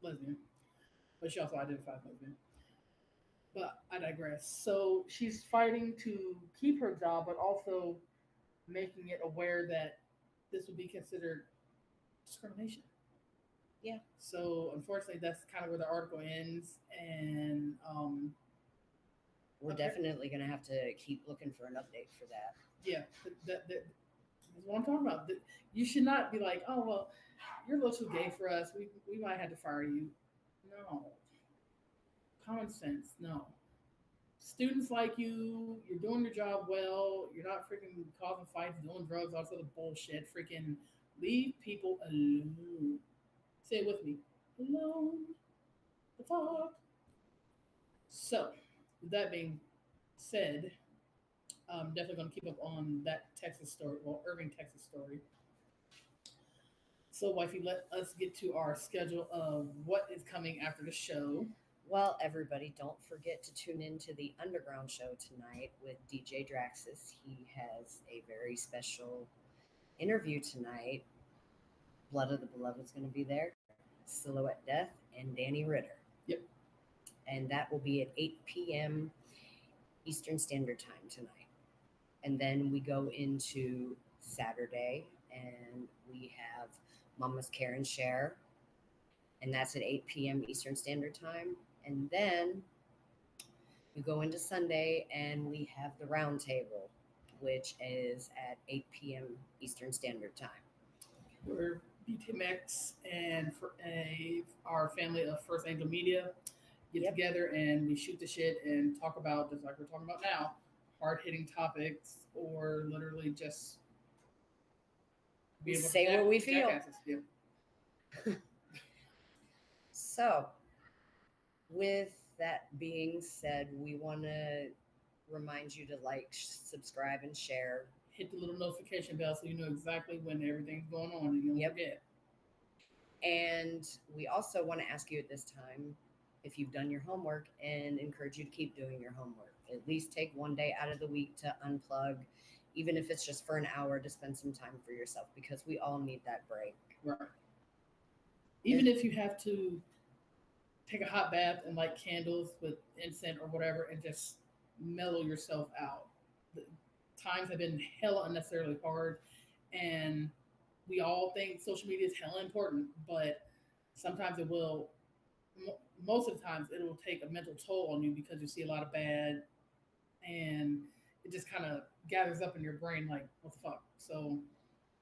Speaker 2: lesbian, but she also identifies lesbian. But I digress. So she's fighting to keep her job, but also making it aware that this would be considered discrimination.
Speaker 3: Yeah.
Speaker 2: So unfortunately, that's kind of where the article ends, and
Speaker 3: We're definitely gonna have to keep looking for an update for that.
Speaker 2: yeah, that's what I'm talking about. You should not be like, oh well, you're a little too gay for us. We might have to fire you. No, common sense. No, students like you. You're doing your job well. You're not freaking causing fights, doing drugs, all sort of bullshit. Freaking leave people alone. Say it with me. Alone. The fuck. So, with that being said, I'm definitely going to keep up on that Texas story, well, Irving, Texas story. So, wifey, let us get to our schedule of what is coming after the show.
Speaker 3: Well, everybody, don't forget to tune in to the Underground Show tonight with DJ Draxis. He has a very special interview tonight. Blood of the Beloved is going to be there, Silhouette Death, and Danny Ritter.
Speaker 2: Yep.
Speaker 3: And that will be at 8 p.m. Eastern Standard Time tonight. And then we go into Saturday, and we have Mama's Care and Share and that's at 8 p.m. Eastern Standard Time. And then you go into Sunday, and we have the round table, which is at 8 p.m. Eastern Standard Time.
Speaker 2: We're BTMX and our family of First Angel Media get together and we shoot the shit and talk about, just like we're talking about now, hard-hitting topics, or literally just
Speaker 3: say what we feel.
Speaker 2: Yeah.
Speaker 3: So, with that being said, we want to remind you to like, subscribe, and share.
Speaker 2: Hit the little notification bell so you know exactly when everything's going on and you don't forget.
Speaker 3: And we also want to ask you at this time if you've done your homework, and encourage you to keep doing your homework. At least take one day out of the week to unplug, even if it's just for an hour, to spend some time for yourself, because we all need that break.
Speaker 2: Right. Even if you have to take a hot bath and light candles with incense or whatever and just mellow yourself out. The times have been hella unnecessarily hard, and we all think social media is hella important, but sometimes it will, most of the times it will take a mental toll on you because you see a lot of bad, and it just kind of gathers up in your brain like, what the fuck? So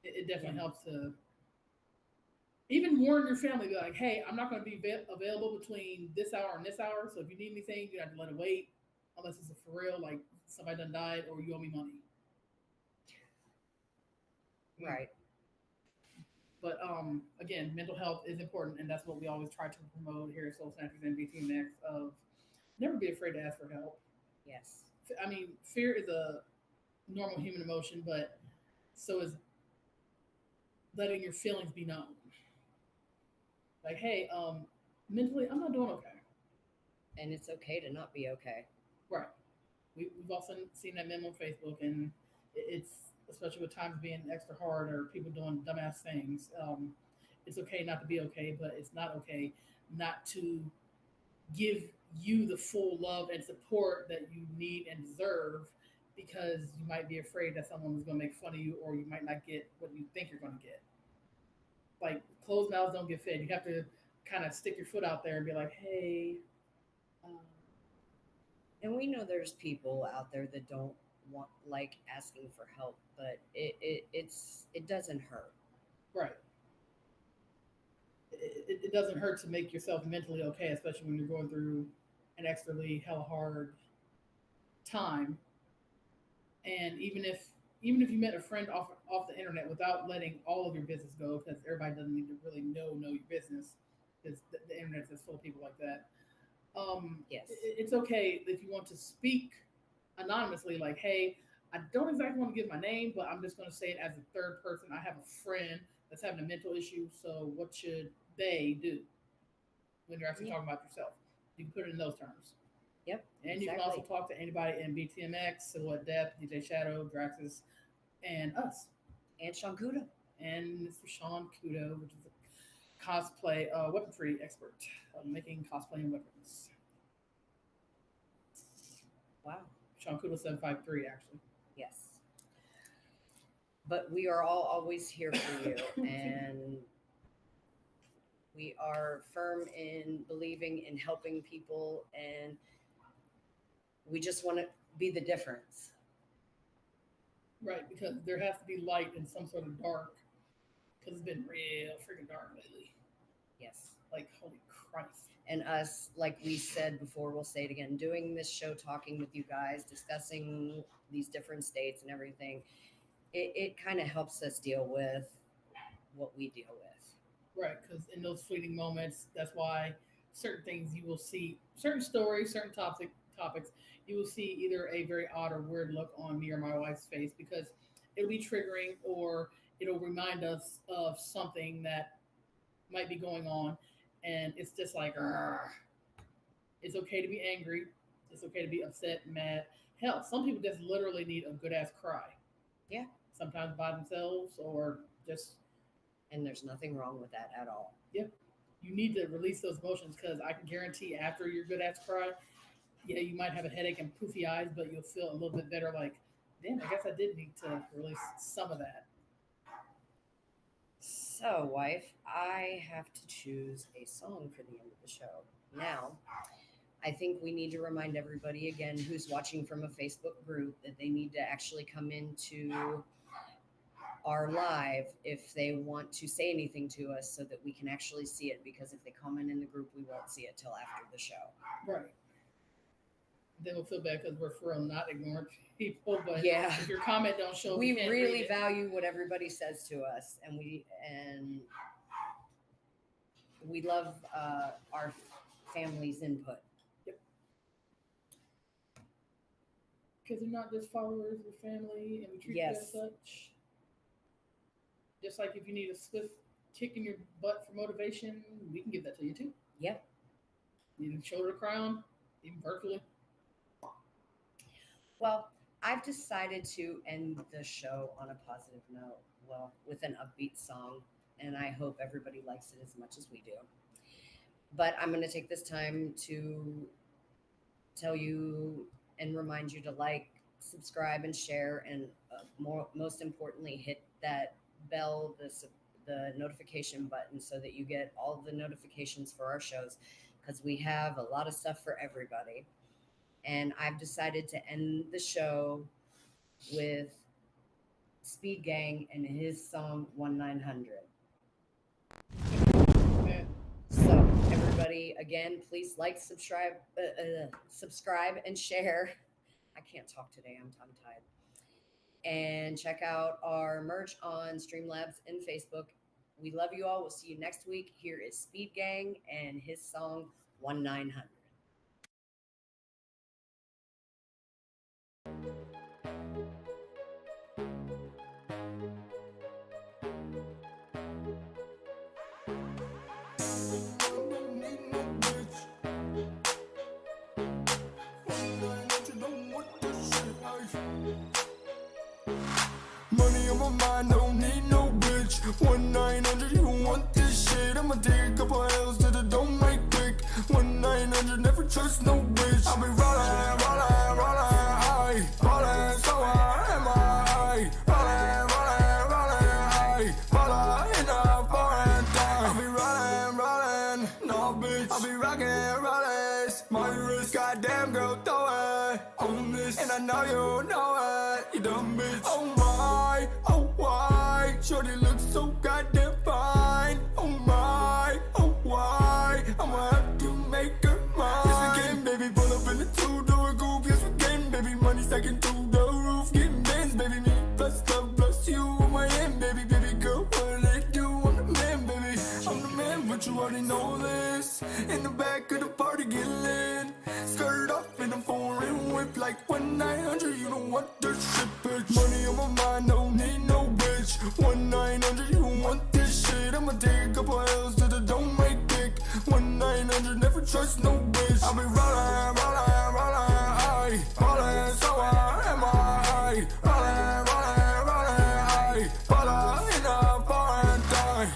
Speaker 2: it definitely helps to even warn your family, be like, hey, I'm not going to be available between this hour and this hour. So if you need anything, you have to let it wait, unless it's for real, like somebody done died or you owe me money.
Speaker 3: Right.
Speaker 2: But again, mental health is important, and that's what we always try to promote here at Soul Snatchers and BTMX, of never be afraid to ask for help.
Speaker 3: Yes.
Speaker 2: I mean, fear is a normal human emotion, but so is letting your feelings be known. Like, hey, mentally, I'm not doing okay.
Speaker 3: And it's okay to not be okay.
Speaker 2: Right. We've also seen that meme on Facebook, and it's, especially with times being extra hard or people doing dumbass things, it's okay not to be okay, but it's not okay not to give you the full love and support that you need and deserve, because you might be afraid that someone is going to make fun of you, or you might not get what you think you're going to get. Like, closed mouths don't get fed. You have to kind of stick your foot out there and be like, hey.
Speaker 3: And we know there's people out there that don't want, like, asking for help, but it doesn't hurt.
Speaker 2: Right. It doesn't hurt to make yourself mentally okay, especially when you're going through an extremely hella hard time. And even if you met a friend off the internet without letting all of your business go, because everybody doesn't need to really know your business, because the internet is full of people like that.
Speaker 3: Yes.
Speaker 2: It's okay if you want to speak anonymously, like, hey, I don't exactly want to give my name, but I'm just going to say it as a third person. I have a friend that's having a mental issue, so what should they do when you're actually talking about yourself? You can put it in those terms.
Speaker 3: Yep.
Speaker 2: And you can also talk to anybody in BTMX, Silhouette Death, DJ Shadow, Draxus, and us.
Speaker 3: And Sean Kudo.
Speaker 2: And Mr. Sean Kudo, which is a cosplay weaponry expert, making cosplay and weapons.
Speaker 3: Wow.
Speaker 2: Sean Kudo 753, actually.
Speaker 3: Yes. But we are all always here for you, and we are firm in believing in helping people, and we just want to be the difference.
Speaker 2: Right, because there has to be light in some sort of dark, because it's been real freaking dark lately.
Speaker 3: Yes.
Speaker 2: Like, holy Christ.
Speaker 3: And us, like we said before, we'll say it again, doing this show, talking with you guys, discussing these different states and everything, it kind of helps us deal with what we deal with.
Speaker 2: Right, because in those fleeting moments, that's why certain things you will see, certain stories, certain topics, you will see either a very odd or weird look on me or my wife's face, because it'll be triggering, or it'll remind us of something that might be going on. And it's just like, it's okay to be angry. It's okay to be upset, mad. Hell, some people just literally need a good ass cry.
Speaker 3: Yeah.
Speaker 2: Sometimes by themselves, or just.
Speaker 3: And there's nothing wrong with that at all.
Speaker 2: Yeah. You need to release those emotions, because I can guarantee after your good ass cry, yeah, you might have a headache and poofy eyes, but you'll feel a little bit better. Like, damn, I guess I did need to release some of that.
Speaker 3: So, wife, I have to choose a song for the end of the show. Now, I think we need to remind everybody again who's watching from a Facebook group that they need to actually come into our live if they want to say anything to us so that we can actually see it, because if they comment in the group, we won't see it till after the show.
Speaker 2: Right. Then we'll feel bad because we're for real not ignoring people. But
Speaker 3: Yeah.
Speaker 2: if your comment don't show,
Speaker 3: We
Speaker 2: can't
Speaker 3: really
Speaker 2: read it.
Speaker 3: value what everybody says to us, and we love our family's input.
Speaker 2: Because they're not just followers, we're family, and we treat you
Speaker 3: Yes.
Speaker 2: as such. Just like if you need a swift kick in your butt for motivation, we can give that to you too.
Speaker 3: Yep.
Speaker 2: You need a shoulder to cry on, even virtually.
Speaker 3: Well, I've decided to end the show on a positive note, well, with an upbeat song, and I hope everybody likes it as much as we do. But I'm going to take this time to tell you and remind you to like, subscribe, and share, and most importantly, hit that bell, the notification button, so that you get all the notifications for our shows, because we have a lot of stuff for everybody. And I've decided to end the show with Speed Gang and his song 1900.
Speaker 2: Okay.
Speaker 3: So everybody, again, please like, subscribe, and share. I can't talk today. I'm tongue-tied. And check out our merch on Streamlabs and Facebook. We love you all. We'll see you next week. Here is Speed Gang and his song 1900.
Speaker 7: Money on my mind, don't need no bitch. 1900, you don't want this shit. I'ma take a couple L's to the don't make quick. 1900, never trust no bitch. I'll be rollin', rollin', rollin', aye. Rollin', so I am I. Rollin', rollin', rollin', aye. Rollin' in a foreign time. I'll be rollin', rollin', no bitch. I'll be rockin', rollin', my wrist. Goddamn girl, throw it on this. And I know you know it, you dumb bitch. Oh my, oh why? Shorty looks so goddamn fine. Oh my, oh why? I'ma have to make her mine. Yes we can, baby, pull up in the two-door coupe. Yes we can, baby, money stacking through the roof. Getting bands, baby, me plus love plus you on my end, baby, baby girl, what they do? I'm the man, baby, I'm the man, but you already know this. In the back of the party, get lit. Skirt off in a foreign whip like 1900. You don't want this shit, bitch. Money on my mind, don't need no bitch. 1900, you don't want this shit. I'ma take a couple L's to the don't make dick. 1900, never trust no bitch. I'll be rollin', rollin', rollin', aye. Rollin', so I am I. Rollin', rollin', rollin', aye. Rollin' in a foreign time.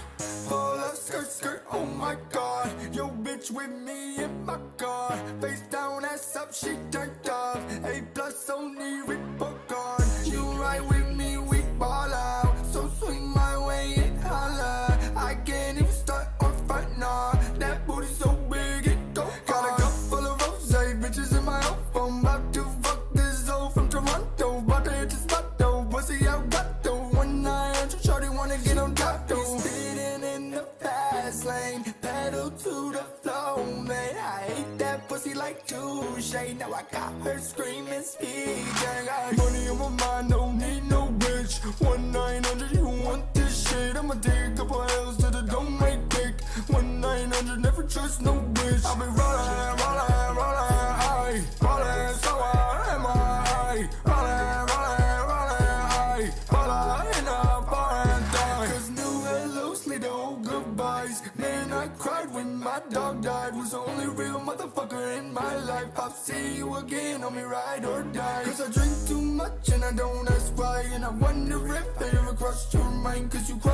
Speaker 7: Pull up, skirt, skirt, oh my god. Yo, bitch with me in my car. Face down, ass up, she turned up. A plus only report card. You ride with me, we ball out. So swing my way and holla. I can't even start or fight, nah. That booty so big, it go got a cup full of rose, bitches in my own phone. About to fuck this hoe from Toronto. About to hit the spot though, pussy out got though. 1900, shorty wanna get on top though. Speeding in the fast lane, pedal to the flow, man. I hate that pussy like touche. Now I got her screaming speed gang. Money on my mind, don't need no bitch. 1900, you don't want this shit. I'ma take a couple L's to the don't make quick. 1900, never trust no bitch. I'll be rollin', rollin', rollin', aye. Rollin', so I am I. Rollin', rollin', rollin', aye. Rollin' in a foreign time. Cause new hellos lead to old goodbyes. Man, I cried when my dog died. Was the only real motherfucker in my life. I'll see you again, on me ride or die. Cause I drink too much and I don't ask why. And I wonder if I ever crossed your mind. Cause you cry